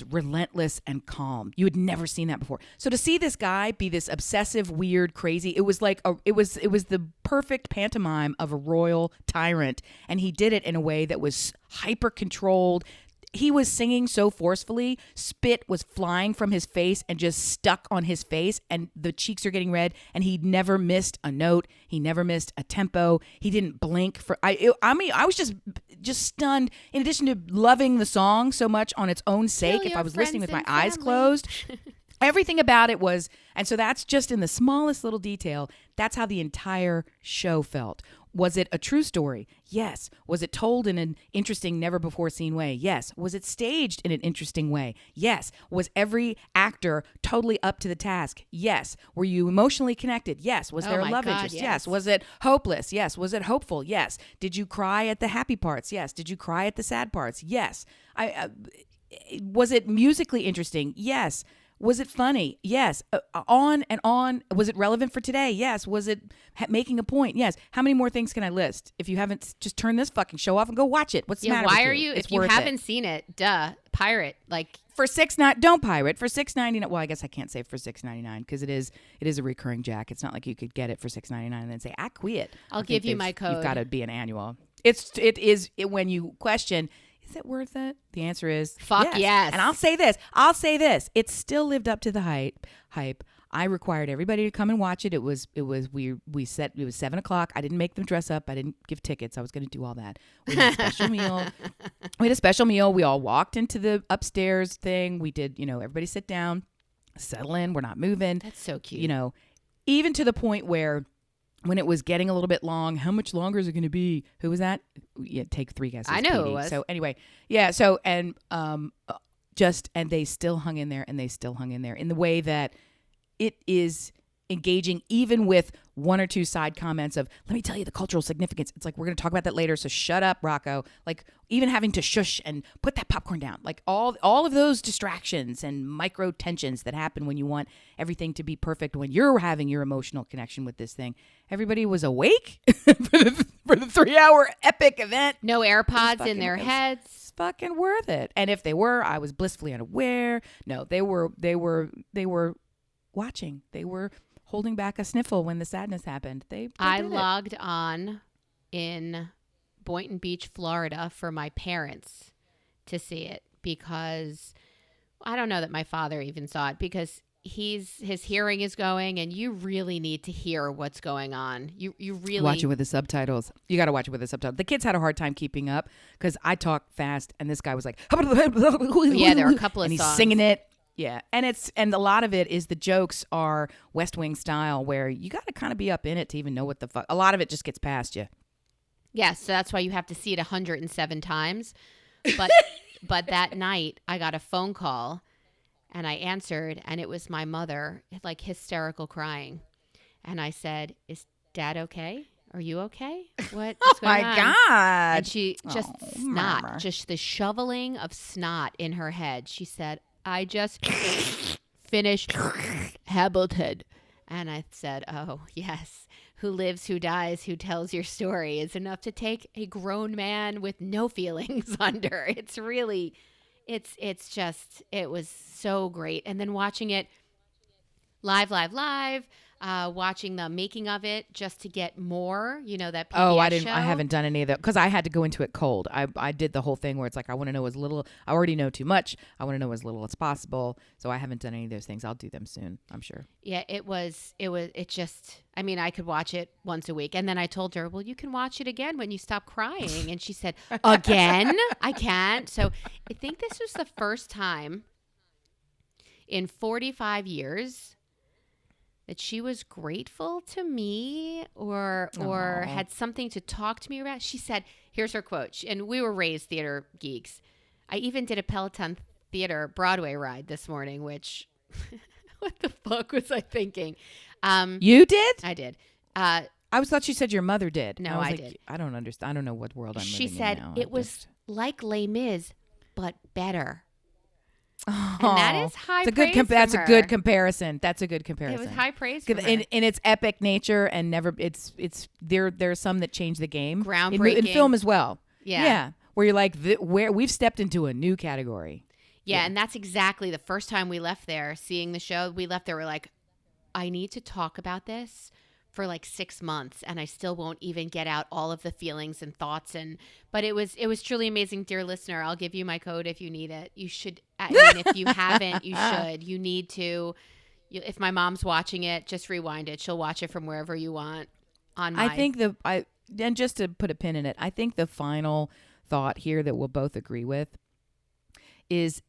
relentless and calm. You had never seen that before. So to see this guy be this obsessive, weird, crazy, it was like it was the perfect pantomime of a royal tyrant, and he did it in a way that was hyper controlled. He was singing so forcefully, spit was flying from his face and just stuck on his face, and the cheeks are getting red, and he never missed a note. He never missed a tempo. He didn't blink. I was just stunned. In addition to loving the song so much on its own sake, if I was listening with my eyes closed, everything about it was, and so that's just in the smallest little detail. That's how the entire show felt. Was it a true story? Yes. Was it told in an interesting, never-before-seen way? Yes. Was it staged in an interesting way? Yes. Was every actor totally up to the task? Yes. Were you emotionally connected? Yes. Was there a love interest? Yes. Was it hopeless? Yes. Was it hopeful? Yes. Did you cry at the happy parts? Yes. Did you cry at the sad parts? Yes. Was it musically interesting? Yes. Was it funny? Yes. On and on. Was it relevant for today? Yes. Was it making a point? Yes. How many more things can I list? If you haven't, just turn this fucking show off and go watch it. What's the matter with you? Why are you? If you haven't seen it, pirate. Like for $6.99. Don't pirate for $6.99. Well, I guess I can't say for $6.99 because it is a recurring jack. It's not like you could get it for $6.99 and then say I quit. I'll give you my code. You've got to be an annual. It is when you question, is it worth it? The answer is fuck yes. And I'll say this. It still lived up to the hype. I required everybody to come and watch it. We set, it was 7:00. I didn't make them dress up. I didn't give tickets. I was going to do all that. We had a special meal. We all walked into the upstairs thing. We did, everybody sit down, settle in. We're not moving. That's so cute. Even to the point where when it was getting a little bit long, how much longer is it going to be? Who was that? Yeah, take 3 guesses. I know Petey. who it was. So anyway, yeah. So and they still hung in there, and they still hung in there in the way that it is engaging, even with 1 or 2 side comments of, let me tell you the cultural significance. It's like, we're going to talk about that later, so shut up, Rocco. Like, even having to shush and put that popcorn down. Like, all of those distractions and micro tensions that happen when you want everything to be perfect, when you're having your emotional connection with this thing. Everybody was awake for the 3-hour epic event. No AirPods in their heads. It's fucking worth it. And if they were, I was blissfully unaware. No, they were watching. They were holding back a sniffle when the sadness happened. I logged on in Boynton Beach, Florida for my parents to see it, because I don't know that my father even saw it, because his hearing is going, and you really need to hear what's going on. You really watch it with the subtitles. You got to watch it with the subtitles. The kids had a hard time keeping up because I talk fast, and this guy was like, yeah, there are a couple of and he's songs. singing it. Yeah, and a lot of it is the jokes are West Wing style, where you got to kind of be up in it to even know what the fuck. A lot of it just gets past you. Yes, so that's why you have to see it 107 times. But that night I got a phone call, and I answered, and it was my mother, like hysterical crying, and I said, "Is Dad okay? Are you okay? What's going on?" God! And she just snot, mama. just the shoveling of snot in her head. She said, "I just finished Hamilton." And I said, "Oh, yes. Who lives, who dies, who tells your story is enough to take a grown man with no feelings under." It's really, it's just, it was so great. And then watching it live, watching the making of it just to get more, that PBS Oh, I show. haven't done any of that because I had to go into it cold. I did the whole thing where it's like, I want to know as little. I already know too much. I want to know as little as possible. So I haven't done any of those things. I'll do them soon, I'm sure. Yeah, it just, I mean, I could watch it once a week. And then I told her, well, you can watch it again when you stop crying. And she said, again? I can't. So I think this was the first time in 45 years that she was grateful to me or Aww. had something to talk to me about. She said, here's her quote, and we were raised theater geeks. "I even did a Peloton Theater Broadway ride this morning," which, what the fuck was I thinking? You did? I did. I thought you said your mother did. No, I did. I don't understand. I don't know what world I'm She living said in now. it was like Les Mis, but better. Oh, And that is high praise from That's her. a good comparison. That's a good comparison. It was high praise from her. in its epic nature, and never. It's there. There are some that change the game. Groundbreaking. in film as well. Yeah. Where you're like, where we've stepped into a new category. Yeah, and that's exactly the first time we left there, seeing the show. We left there, we're like, I need to talk about this for like 6 months, and I still won't even get out all of the feelings and thoughts. But it was truly amazing, dear listener. I'll give you my code if you need it. You should. I mean, if you haven't, you should. You need to. If my mom's watching it, just rewind it. She'll watch it from wherever you want. And just to put a pin in it, I think the final thought here that we'll both agree with is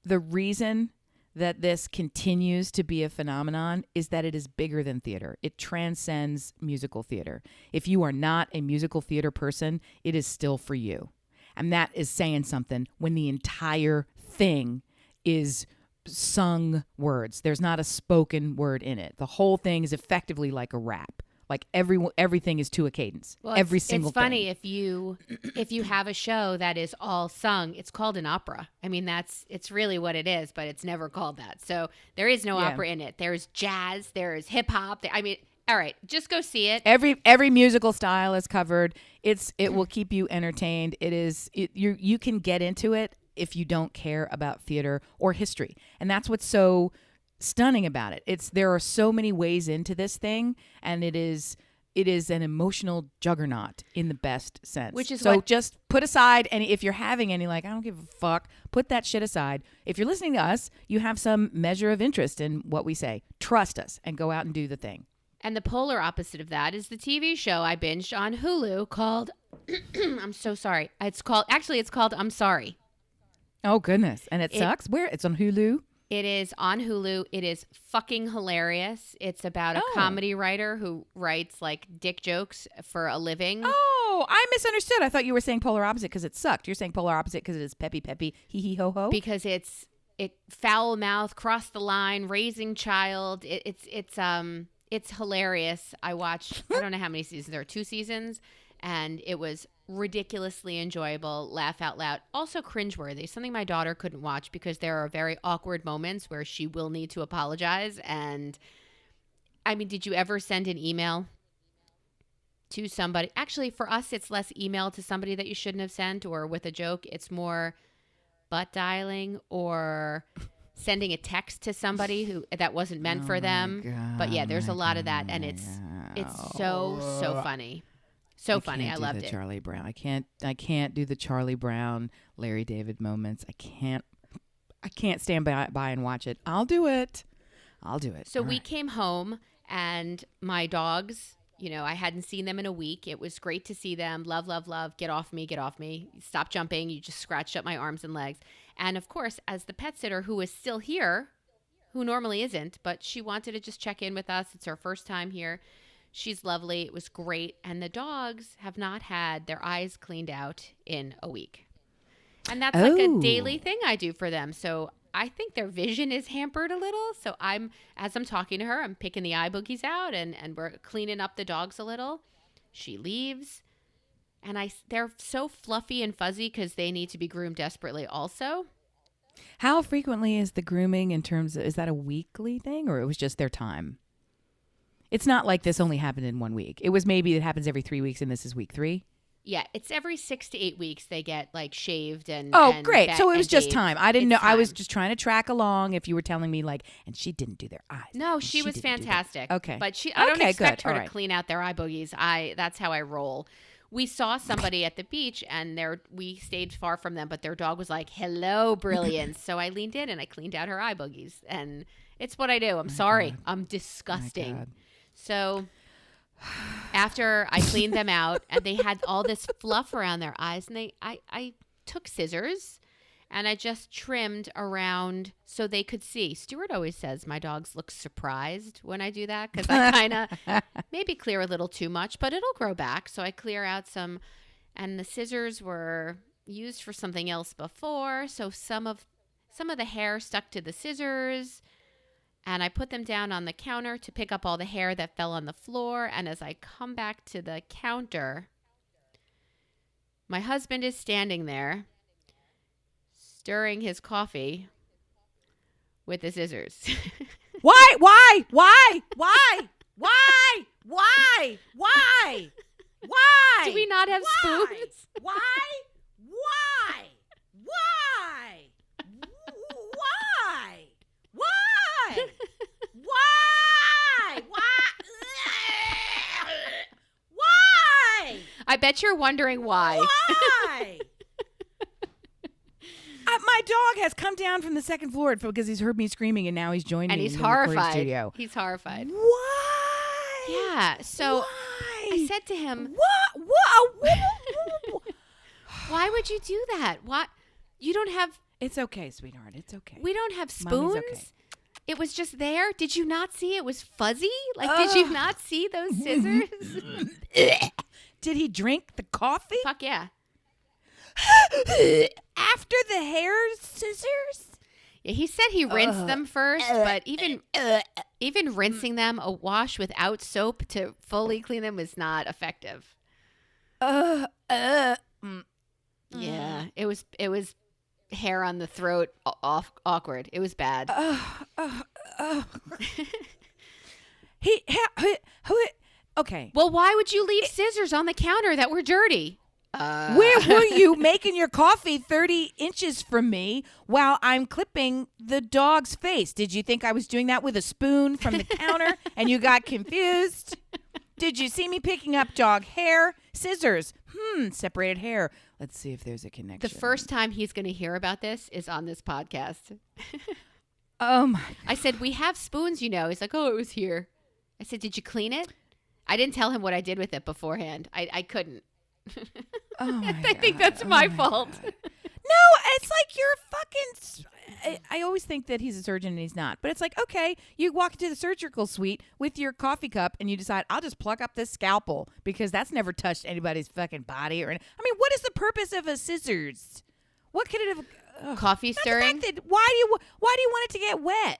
the reason that this continues to be a phenomenon is that it is bigger than theater. It transcends musical theater. If you are not a musical theater person, it is still for you. And that is saying something when the entire thing is sung words. There's not a spoken word in it. The whole thing is effectively like a rap. Like everything is to a cadence. Well, every single It's funny thing. if you have a show that is all sung, it's called an opera. I mean, it's really what it is, but it's never called that. So there is no opera in it. There's jazz, there's hip hop. I mean, all right, just go see it. Every musical style is covered. It will keep you entertained. You can get into it if you don't care about theater or history. And that's what's so stunning about it. There are so many ways into this thing, and it is it is an emotional juggernaut in the best sense. Which is so just put aside, and if you're having any, like, I don't give a fuck, put that shit aside. If you're listening to us, you have some measure of interest in what we say. Trust us and go out and do the thing. And the polar opposite of that is the TV show I binged on Hulu called, I'm so sorry. It's called I'm Sorry. Oh, goodness. And it sucks? Where? It's on Hulu? It is on Hulu. It is fucking hilarious. It's about a comedy writer who writes like dick jokes for a living. Oh, I misunderstood. I thought you were saying polar opposite because it sucked. You're saying polar opposite because it is peppy, hee hee ho ho? Because it foul mouth, cross the line, raising child. It's hilarious. I watched, I don't know how many seasons. There are 2 seasons. And it was ridiculously enjoyable, laugh out loud. Also cringeworthy, something my daughter couldn't watch because there are very awkward moments where she will need to apologize. And, I mean, did you ever send an email to somebody? Actually, for us, it's less email to somebody that you shouldn't have sent or with a joke. It's more butt dialing or sending a text to somebody that wasn't meant for them. God, but yeah, there's a lot of that, and it's so funny. So funny. I loved it. Charlie Brown. I can't do the Charlie Brown, Larry David moments. I can't stand by and watch it. I'll do it. So we came home and my dogs, I hadn't seen them in a week. It was great to see them. Love, love, love. Get off me. Stop jumping. You just scratched up my arms and legs. And of course, as the pet sitter who is still here, who normally isn't, but she wanted to just check in with us. It's her first time here. She's lovely. It was great. And the dogs have not had their eyes cleaned out in a week. And that's like a daily thing I do for them. So I think their vision is hampered a little. So as I'm talking to her, I'm picking the eye boogies out and we're cleaning up the dogs a little. She leaves. And they're so fluffy and fuzzy because they need to be groomed desperately also. How frequently is the grooming in terms of, is that a weekly thing or it was just their time? It's not like this only happened in 1 week. It was maybe it happens every 3 weeks and this is week 3. Yeah, it's every 6 to 8 weeks they get like shaved and great. So it was just time. I didn't know. Time. I was just trying to track along if you were telling me like, and she didn't do their eyes. No, she was fantastic. Okay. But I don't expect her to clean out their eye boogies. That's how I roll. We saw somebody at the beach and we stayed far from them, but their dog was like, hello, brilliance. So I leaned in and I cleaned out her eye boogies. And it's what I do. I'm sorry. I'm disgusting. So after I cleaned them out and they had all this fluff around their eyes and I took scissors and I just trimmed around so they could see. Stuart always says my dogs look surprised when I do that because I kind of maybe clear a little too much, but it'll grow back. So I clear out some, and the scissors were used for something else before. So some of the hair stuck to the scissors. And I put them down on the counter to pick up all the hair that fell on the floor. And as I come back to the counter, my husband is standing there stirring his coffee with the scissors. Why? Do we not have spoons? Why? I bet you're wondering why. Why? My dog has come down from the second floor because he's heard me screaming, and now he's joined and me he's in the recording horrified. studio. He's horrified. Why? Yeah. So why? I said to him, What? Why would you do that? What? You don't have. It's okay, sweetheart. It's okay. We don't have spoons. Okay. It was just there. Did you not see it was fuzzy? Like, did you not see those scissors? Did he drink the coffee? Fuck yeah. After the hair scissors? Yeah, he said he rinsed them first, but even rinsing them a wash without soap to fully clean them was not effective. Yeah, it was hair on the throat, awkward. It was bad. Okay. Well, why would you leave scissors on the counter that were dirty? Where were you making your coffee 30 inches from me while I'm clipping the dog's face? Did you think I was doing that with a spoon from the counter and you got confused? Did you see me picking up dog hair? Scissors. Separated hair. Let's see if there's a connection. The first time he's going to hear about this is on this podcast. Oh my God. I said, we have spoons, He's like, oh, it was here. I said, did you clean it? I didn't tell him what I did with it beforehand. I couldn't. Oh my I think that's my fault. No, it's like you're fucking. I always think that he's a surgeon and he's not. But it's like, okay, you walk into the surgical suite with your coffee cup and you decide, I'll just pluck up this scalpel because that's never touched anybody's fucking body. What is the purpose of a scissors? What could it have? Coffee stirring? Why do you want it to get wet?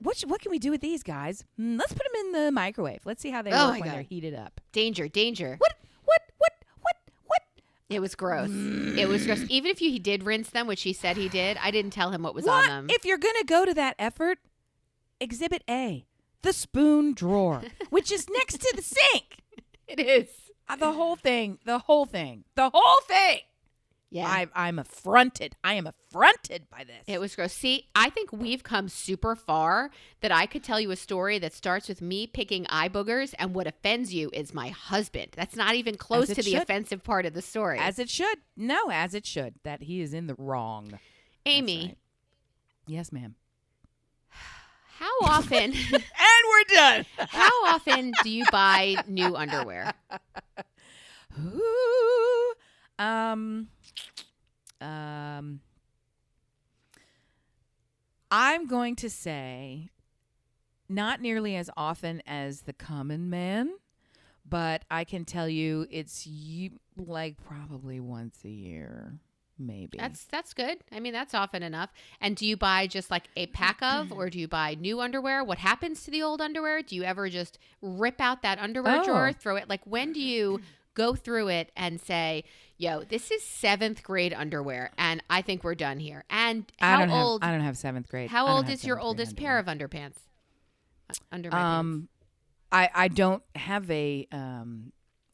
What can we do with these guys? Let's put them in the microwave. Let's see how they work when they're heated up. Danger. What? It was gross. It was gross. Even if he did rinse them, which he said he did, I didn't tell him what was on them. If you're going to go to that effort, Exhibit A, the spoon drawer, which is next to the sink. It is. The whole thing. Yeah. I'm affronted. I am affronted by this. It was gross. See, I think we've come super far that I could tell you a story that starts with me picking eye boogers, and what offends you is my husband. That's not even close to the offensive part of the story. As it should. No, as it should. That he is in the wrong. Amy. Right. Yes, ma'am. How often? And we're done. How often do you buy new underwear? Ooh, I'm going to say not nearly as often as the common man, but I can tell you it's like probably once a year, maybe. That's good. I mean, that's often enough. And do you buy just like a pack of, or do you buy new underwear? What happens to the old underwear? Do you ever just rip out that underwear drawer, throw it? Like, when do you go through it and say, yo, this is 7th grade underwear, and I think we're done here? And I don't have 7th grade. How old is your oldest pair of underpants? Under my pants. I don't have a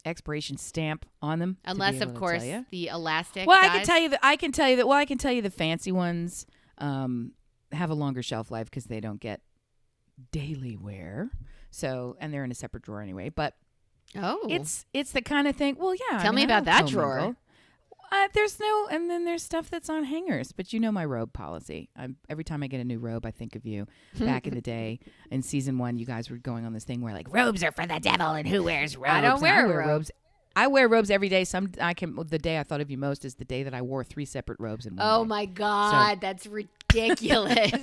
expiration stamp on them, unless of course the elastic. Well, dies. I can tell you the fancy ones have a longer shelf life because they don't get daily wear. So, and they're in a separate drawer anyway, but it's the kind of thing. Well, yeah. Tell me about that drawer. And then there's stuff that's on hangers. But you know my robe policy. Every time I get a new robe, I think of you. Back in the day, in season 1, you guys were going on this thing where like robes are for the devil, and who wears robes? I don't wear robes. I wear robes every day. The day I thought of you most is the day that I wore 3 separate robes in one day. Oh my God, that's ridiculous!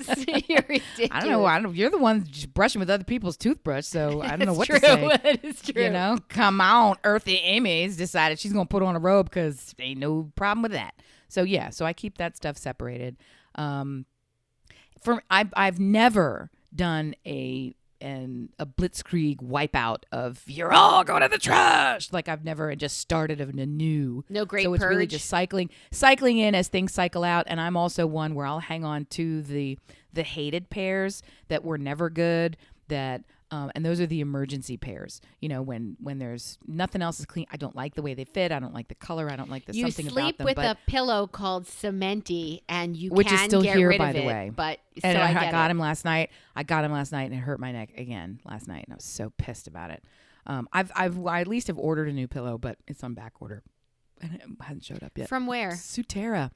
You're ridiculous. I don't know. You're the one just brushing with other people's toothbrush, so I don't know what to say. It is true. You know, come on, Earthy Amy's decided she's gonna put on a robe because ain't no problem with that. So yeah, so I keep that stuff separated. I've never done a blitzkrieg wipeout of you're all going to the trash. Like I've never just started anew. No great So it's purge. really just cycling in as things cycle out. And I'm also one where I'll hang on to the hated pairs that were never good. And those are the emergency pairs. You know, when there's nothing else is clean. I don't like the way they fit. I don't like the color. I don't like the something about them. You sleep with a pillow called Cementy, and which is still get here, rid by of the it. way. But and so I got him last night. And it hurt my neck again last night, and I was so pissed about it. I at least have ordered a new pillow, but it's on back order, and it hasn't showed up yet. From where? Sutera.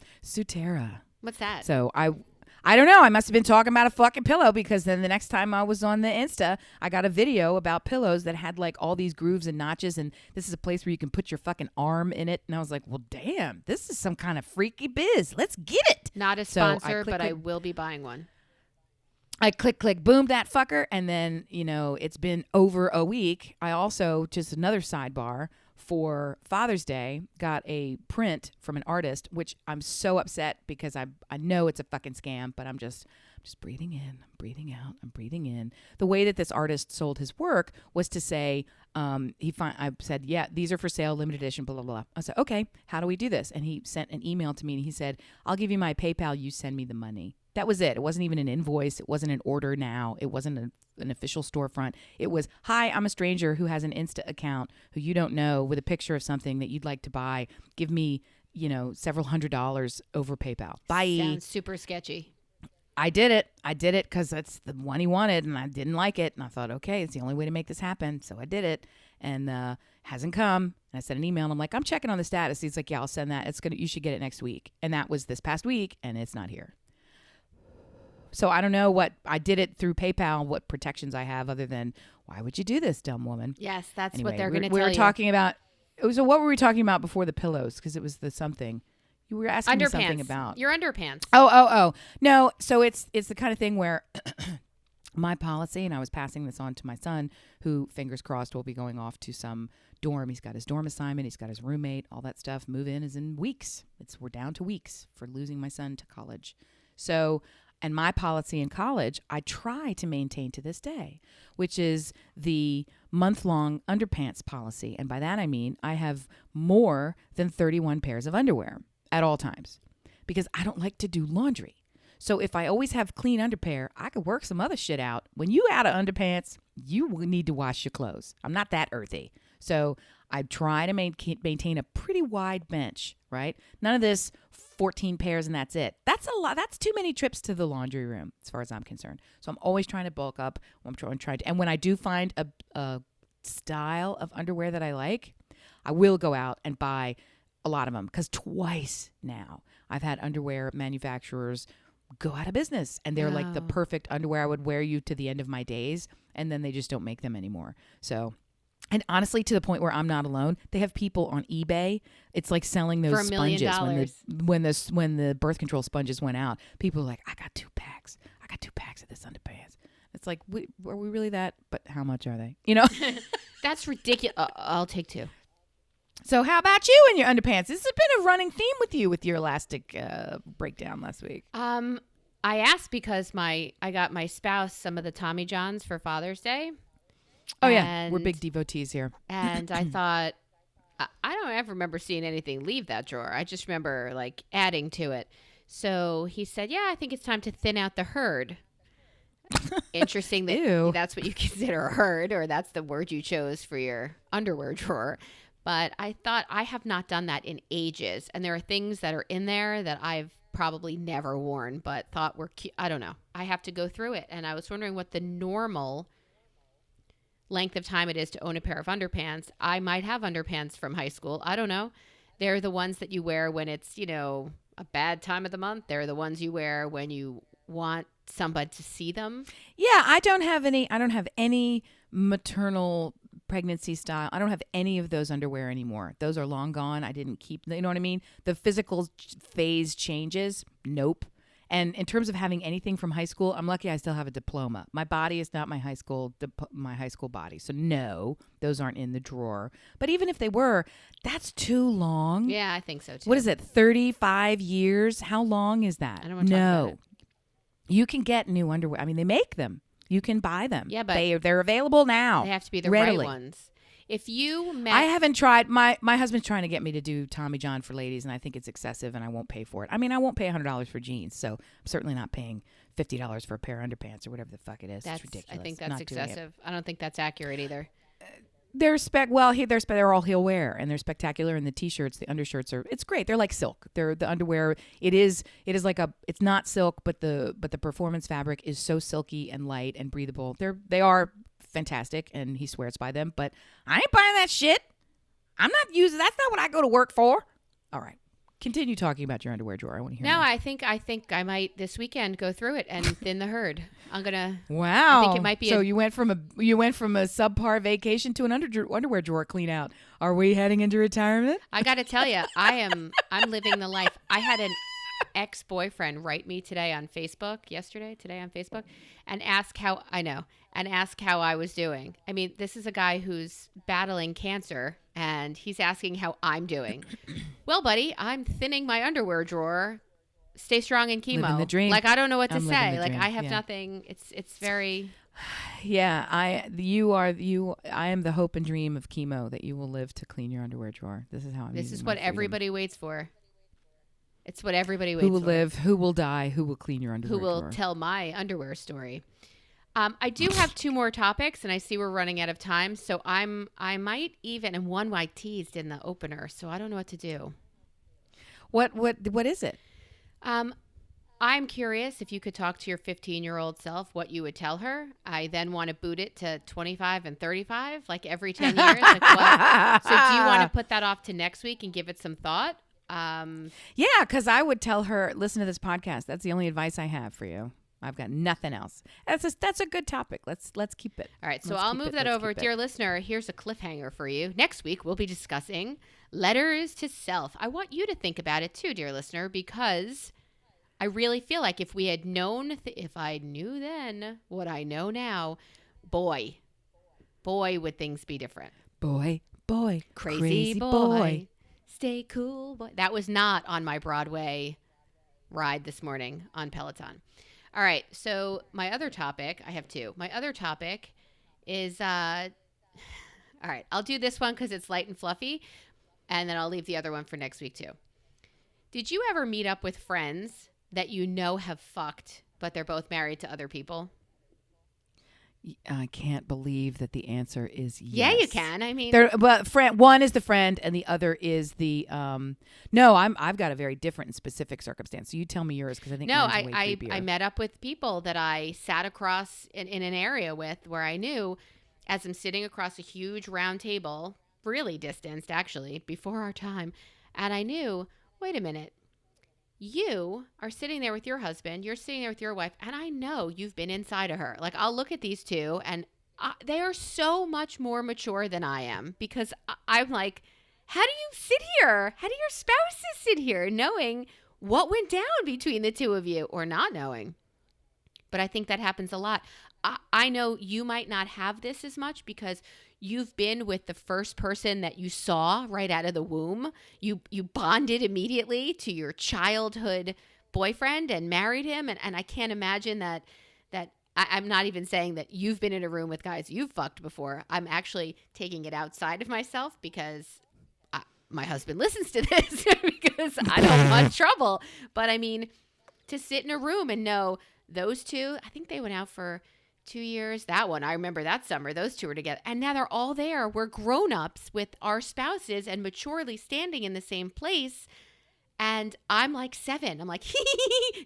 What's that? So I don't know. I must have been talking about a fucking pillow, because then the next time I was on the Insta, I got a video about pillows that had like all these grooves and notches, and this is a place where you can put your fucking arm in it. And I was like, well, damn, this is some kind of freaky biz. Let's get it. Not a sponsor, but I will be buying one. I click, boom, that fucker. And then, you know, it's been over a week. I also, just another sidebar, for Father's Day, got a print from an artist, which I'm so upset because I know it's a fucking scam, but I'm just breathing in, I'm breathing out, I'm breathing in. The way that this artist sold his work was to say, I said, yeah, these are for sale, limited edition, blah, blah, blah. I said, okay, how do we do this? And he sent an email to me, and he said, I'll give you my PayPal, you send me the money. That was it. It wasn't even an invoice. It wasn't an order now. It wasn't an official storefront. It was, hi, I'm a stranger who has an Insta account who you don't know with a picture of something that you'd like to buy. Give me, several $100s over PayPal. Bye. Sounds super sketchy. I did it because that's the one he wanted, and I didn't like it. And I thought, okay, it's the only way to make this happen. So I did it, and hasn't come. And I sent an email, and I'm like, I'm checking on the status. He's like, yeah, I'll send that. You should get it next week. And that was this past week, and it's not here. So I don't know what I did it through PayPal. What protections I have other than why would you do this, dumb woman? Yes, that's anyway, what they're going to tell we you. were talking about. So what were we talking about before the pillows? Because it was the something. You were asking me something about your underpants. Oh. No, so it's the kind of thing where my policy, and I was passing this on to my son, who, fingers crossed, will be going off to some dorm. He's got his dorm assignment. He's got his roommate, all that stuff. Move in is in weeks. We're down to weeks for losing my son to college. So, and my policy in college, I try to maintain to this day, which is the month-long underpants policy. And by that I mean I have more than 31 pairs of underwear at all times, because I don't like to do laundry. So if I always have clean underpair, I could work some other shit out. When you out of underpants, you need to wash your clothes. I'm not that earthy. So I try to maintain a pretty wide bench, right? None of this 14 pairs and that's it. That's a lot. That's too many trips to the laundry room as far as I'm concerned. So I'm always trying to bulk up. And when I do find a style of underwear that I like, I will go out and buy a lot of them, because twice now I've had underwear manufacturers go out of business, and they're like the perfect underwear I would wear you to the end of my days, and then they just don't make them anymore. So, and honestly, to the point where I'm not alone, they have people on eBay. It's like selling those for $1 million. sponges when the birth control sponges went out. People are like, I got two packs of this underpants. It's like, are we really that? But how much are they? You know, that's ridiculous. I'll take two. So how about you and your underpants? This has been a running theme with you with your elastic breakdown last week. I asked because I got my spouse some of the Tommy Johns for Father's Day. Oh, yeah. We're big devotees here. And I thought, I don't ever remember seeing anything leave that drawer. I just remember like adding to it. So he said, yeah, I think it's time to thin out the herd. Interesting that that's what you consider a herd, or that's the word you chose for your underwear drawer. But I thought, I have not done that in ages. And there are things that are in there that I've probably never worn, but thought were cute. I don't know. I have to go through it. And I was wondering what the normal length of time it is to own a pair of underpants. I might have underpants from high school. I don't know. They're the ones that you wear when it's, a bad time of the month. They're the ones you wear when you want somebody to see them. Yeah, I don't have any maternal pregnancy style. I don't have any of those underwear anymore. Those are long gone. I didn't keep, you know what I mean? The physical phase changes. Nope. And in terms of having anything from high school, I'm lucky I still have a diploma. My body is not my high school body. So no, those aren't in the drawer. But even if they were, that's too long. Yeah, I think so too. What is it? 35 years? How long is that? I don't want to talk about it. You can get new underwear. I mean, they make them. You can buy them. Yeah, but they're available now. They have to be the readily. right ones. If you met, I haven't tried. My husband's trying to get me to do Tommy John for ladies, and I think it's excessive, and I won't pay for it. I mean, I won't pay $100 for jeans, so I'm certainly not paying $50 for a pair of underpants or whatever the fuck it is. It's ridiculous. I think that's excessive. I don't think that's accurate either. They're all he'll wear, and they're spectacular. And the t-shirts, the undershirts it's great. They're like silk. They're the underwear. It is like it's not silk, but the performance fabric is so silky and light and breathable. They are fantastic, and he swears by them. But I ain't buying that shit. I'm not using. That's not what I go to work for. All right. Continue talking about your underwear drawer. I want to hear more. I think I might this weekend go through it and thin the herd. I'm gonna. Wow. I think it might be. So you went from a subpar vacation to an underwear drawer clean out. Are we heading into retirement? I got to tell you, I'm living the life. I had an ex-boyfriend write me today on Facebook, and ask how I was doing. I mean, this is a guy who's battling cancer, and he's asking how I'm doing. Well, buddy, I'm thinning my underwear drawer. Stay strong in chemo. Living the dream. Like, I don't know what to say. Like, dream. I have nothing. It's very. Yeah, I am the hope and dream of chemo, that you will live to clean your underwear drawer. This is how I'm. This is what everybody waits for. It's what everybody waits for. Who will for. live? Who will die? Who will clean your underwear drawer? Who will tell my underwear story? I do have two more topics, and I see we're running out of time. So I might even, and one I teased in the opener, so I don't know what to do. What is it? I'm curious if you could talk to your 15-year-old self, what you would tell her. I then want to boot it to 25 and 35, like every 10 years. Like what? So do you want to put that off to next week and give it some thought? Yeah, because I would tell her, listen to this podcast. That's the only advice I have for you. I've got nothing else. That's a good topic. Let's keep it. All right, so I'll move that over. Dear listener, here's a cliffhanger for you. Next week, we'll be discussing letters to self. I want you to think about it too, dear listener, because I really feel like if we had known, if I knew then what I know now, boy, would things be different. Boy, crazy boy. Stay cool, boy. That was not on my Broadway ride this morning on Peloton. All right, so my other topic, I have two. My other topic is, all right, I'll do this one because it's light and fluffy, and then I'll leave the other one for next week too. Did you ever meet up with friends that you know have fucked, but they're both married to other people? I can't believe that the answer is yes. Yeah, you can. I mean, but one is the friend, and the other is the. No, I've got a very different and specific circumstance. So you tell me yours, because I think mine's way creepier. I met up with people that I sat across in an area with, where I knew, as I'm sitting across a huge round table, really distanced actually, before our time, and I knew, wait a minute. You are sitting there with your husband, you're sitting there with your wife, and I know you've been inside of her. Like, I'll look at these two, and they are so much more mature than I am, because I'm like, how do you sit here? How do your spouses sit here knowing what went down between the two of you, or not knowing? But I think that happens a lot. I know you might not have this as much because you've been with the first person that you saw right out of the womb. You bonded immediately to your childhood boyfriend and married him. And I can't imagine that I'm not even saying that you've been in a room with guys you've fucked before. I'm actually taking it outside of myself because my husband listens to this because I don't want trouble. But I mean, to sit in a room and know those two, I think they went out for 2 years. That one, I remember that summer, those two were together. And now they're all there. We're grown-ups with our spouses and maturely standing in the same place. And I'm like 7. I'm like,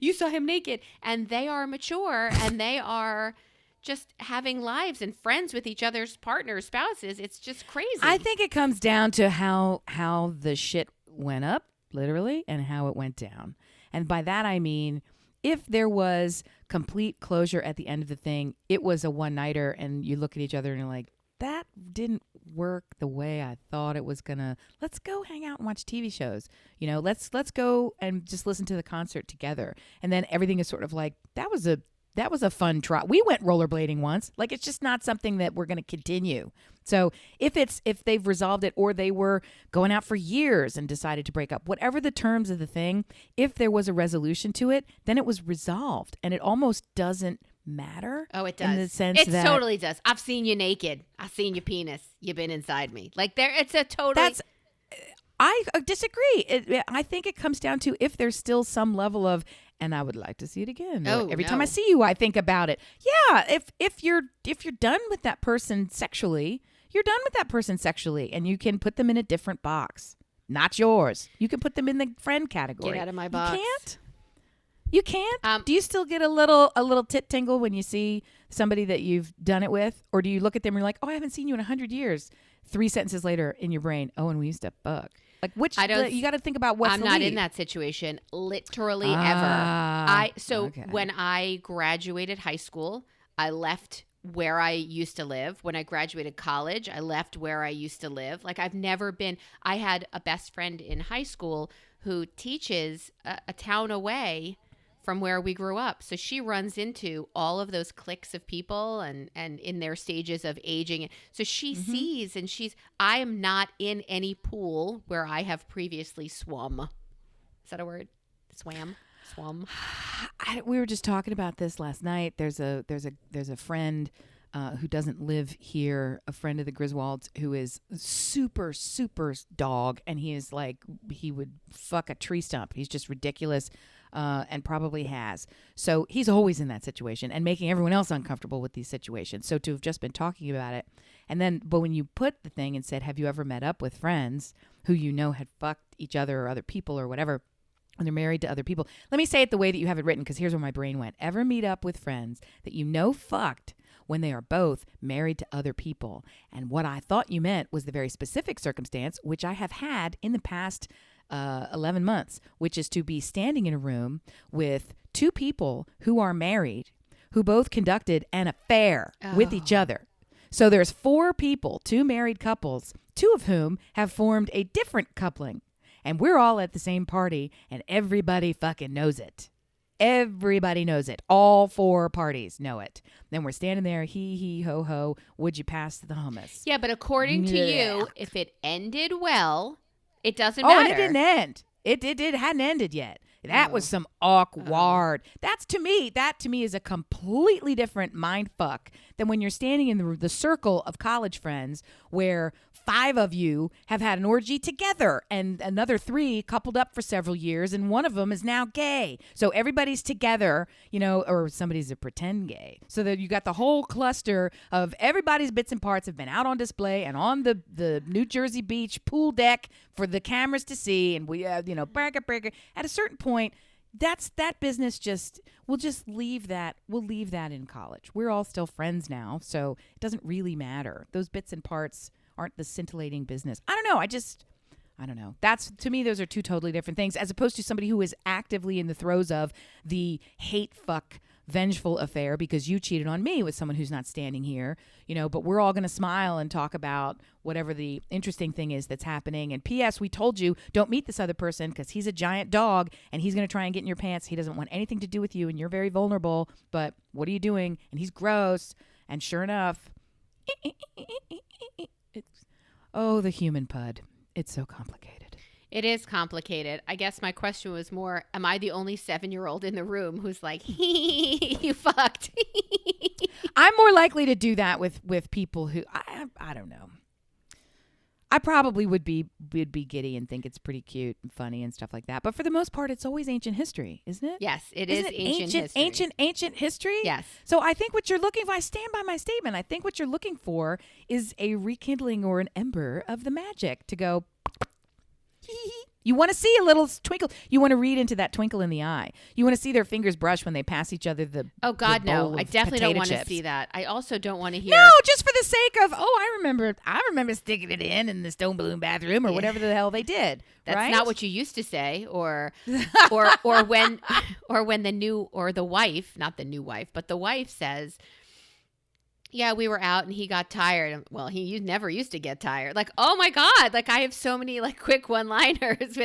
you saw him naked. And they are mature and they are just having lives and friends with each other's partners, spouses. It's just crazy. I think it comes down to how the shit went up, literally, and how it went down. And by that I mean, if there was complete closure at the end of the thing, it was a one-nighter, and you look at each other and you're like, that didn't work the way I thought it was gonna. Let's go hang out and watch TV shows. You know, let's go and just listen to the concert together. And then everything is sort of like, that was a fun try. We went rollerblading once. Like, it's just not something that we're going to continue. So if they've resolved it, or they were going out for years and decided to break up, whatever the terms of the thing, if there was a resolution to it, then it was resolved, and it almost doesn't matter. Oh, it does. In the sense it that totally does. I've seen you naked. I've seen your penis. You've been inside me. Like, it's a totally. I disagree. I think it comes down to if there's still some level of, and I would like to see it again. Every time I see you, I think about it. Yeah, if you're done with that person sexually, you're done with that person sexually, and you can put them in a different box, not yours. You can put them in the friend category. Get out of my box. You can't. Do you still get a little tit tingle when you see somebody that you've done it with, or do you look at them and you're like, oh, I haven't seen you in 100 years? 3 sentences later in your brain, oh, and we used to fuck. Like, you got to think about what's I'm not in that situation, literally ever. When I graduated high school, I left where I used to live. When I graduated college, I left where I used to live. Like, I had a best friend in high school who teaches a town away from where we grew up. So she runs into all of those cliques of people and in their stages of aging. So she sees, and I am not in any pool where I have previously swum. Is that a word? Swam? We were just talking about this last night. There's a friend who doesn't live here, a friend of the Griswolds, who is super, super dog. And he would fuck a tree stump. He's just ridiculous. And probably has. So he's always in that situation and making everyone else uncomfortable with these situations. So to have just been talking about it, but when you put the thing and said, have you ever met up with friends who you know had fucked each other or other people or whatever, when they're married to other people. Let me say it the way that you have it written, because here's where my brain went. Ever meet up with friends that you know fucked when they are both married to other people? And what I thought you meant was the very specific circumstance, which I have had in the past 11 months, which is to be standing in a room with two people who are married, who both conducted an affair with each other. So there's 4 people, 2 married couples, 2 of whom have formed a different coupling. And we're all at the same party, and everybody fucking knows it. Everybody knows it. All 4 parties know it. Then we're standing there, hee, ho, ho. Would you pass the hummus? Yeah, but according to you, if it ended well, it doesn't matter. Oh, and it didn't end. It hadn't ended yet. That was some awkward. That to me is a completely different mind fuck than when you're standing in the circle of college friends where 5 of you have had an orgy together and another 3 coupled up for several years, and one of them is now gay. So everybody's together, or somebody's a pretend gay. So that you got the whole cluster of everybody's bits and parts have been out on display and on the New Jersey beach pool deck for the cameras to see, and we bragga. At a certain point, that business we'll just leave that. We'll leave that in college. We're all still friends now, so it doesn't really matter. Those bits and parts aren't the scintillating business. I don't know. I don't know. That's, to me, those are 2 totally different things, as opposed to somebody who is actively in the throes of the hate fuck vengeful affair because you cheated on me with someone who's not standing here, but we're all going to smile and talk about whatever the interesting thing is that's happening. And P.S., we told you, don't meet this other person because he's a giant dog and he's going to try and get in your pants. He doesn't want anything to do with you and you're very vulnerable, but what are you doing? And he's gross. And sure enough, the human pud. It's so complicated. It is complicated. I guess my question was more, am I the only 7-year-old in the room who's like, you fucked? I'm more likely to do that with people who, I don't know. I probably would be giddy and think it's pretty cute and funny and stuff like that. But for the most part, it's always ancient history, isn't it? Yes, isn't it ancient history? Yes. So I think what you're looking for, I stand by my statement. I think what you're looking for is a rekindling or an ember of the magic to go, you want to see a little twinkle. You want to read into that twinkle in the eye. You want to see their fingers brush when they pass each other the Oh, God, the bowl no. I of definitely don't want potato to chips. see that. I also don't want to hear. No, just for the sake of, I remember sticking it in the stone balloon bathroom or whatever the hell they did. That's right? not what you used to say, or when the wife, not the new wife, but the wife says, yeah, we were out and he got tired. Well, he never used to get tired. Like, oh my God, like I have so many like quick one-liners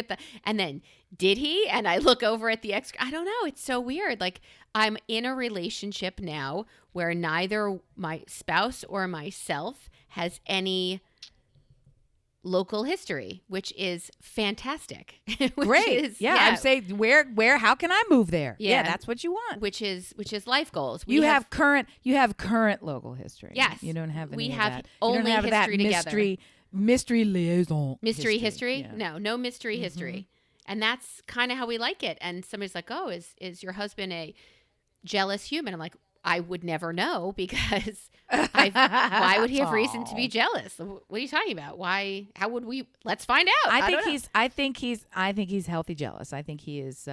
and then did he? And I look over at the ex. I don't know. It's so weird. Like I'm in a relationship now where neither my spouse or myself has any local history, which is fantastic. Great. I'm saying where how can I move there? Yeah, that's what you want. Which is life goals. You have current local history. Yes. You don't have any we of have that. only you don't have history that together. Mystery liaison. Mystery history? Yeah. No mystery history. And that's kind of how we like it. And somebody's like, "Oh, is your husband a jealous human?" I'm like, I would never know because why would he have reason to be jealous? What are you talking about? Why? How would we? Let's find out. I think he's healthy jealous. I think he is.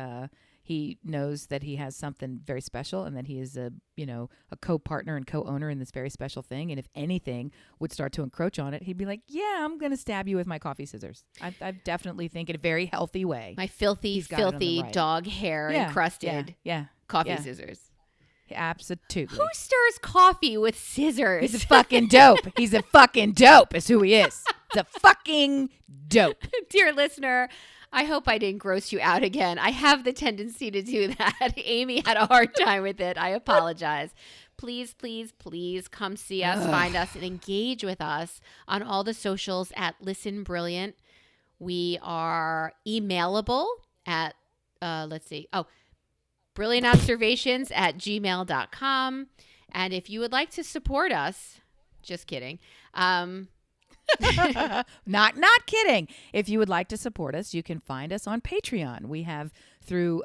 He knows that he has something very special and that he is a co-partner and co-owner in this very special thing. And if anything would start to encroach on it, he'd be like, "Yeah, I'm going to stab you with my coffee scissors." I definitely think in a very healthy way. My filthy dog hair encrusted coffee scissors. Absolutely. Who stirs coffee with scissors? He's a fucking dope. He's a fucking dope is who he is. He's a fucking dope. Dear listener, I hope I didn't gross you out again. I have the tendency to do that. Amy had a hard time with it. I apologize. Please, please, please come see us, find us, and engage with us on all the socials at Listen Brilliant. We are emailable at, brilliantobservations@gmail.com. And if you would like to support us, just kidding. Not kidding. If you would like to support us, you can find us on Patreon. We have, through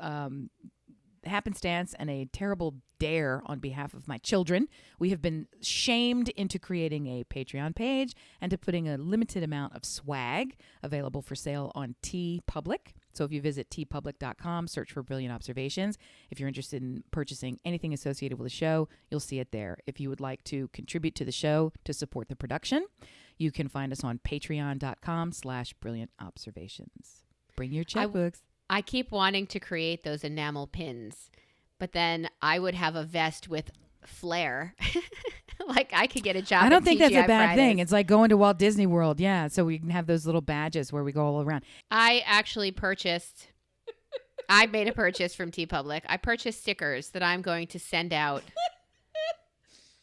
happenstance and a terrible dare on behalf of my children, we have been shamed into creating a Patreon page and to putting a limited amount of swag available for sale on TeePublic. So if you visit tpublic.com, search for Brilliant Observations. If you're interested in purchasing anything associated with the show, you'll see it there. If you would like to contribute to the show to support the production, you can find us on patreon.com/brilliantobservations. Bring your checkbooks. I keep wanting to create those enamel pins, but then I would have a vest with flair. Like I could get a job. I don't think at that's a TGI bad Fridays. thing. It's like going to Walt Disney World. Yeah. So we can have those little badges where we go all around. I actually purchased, I made a purchase from TeePublic. I purchased stickers that I'm going to send out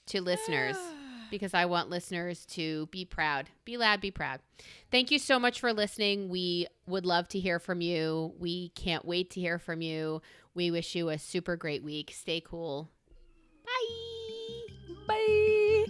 to listeners because I want listeners to be proud. Be loud, be proud. Thank you so much for listening. We would love to hear from you. We can't wait to hear from you. We wish you a super great week. Stay cool. Bye. Bye.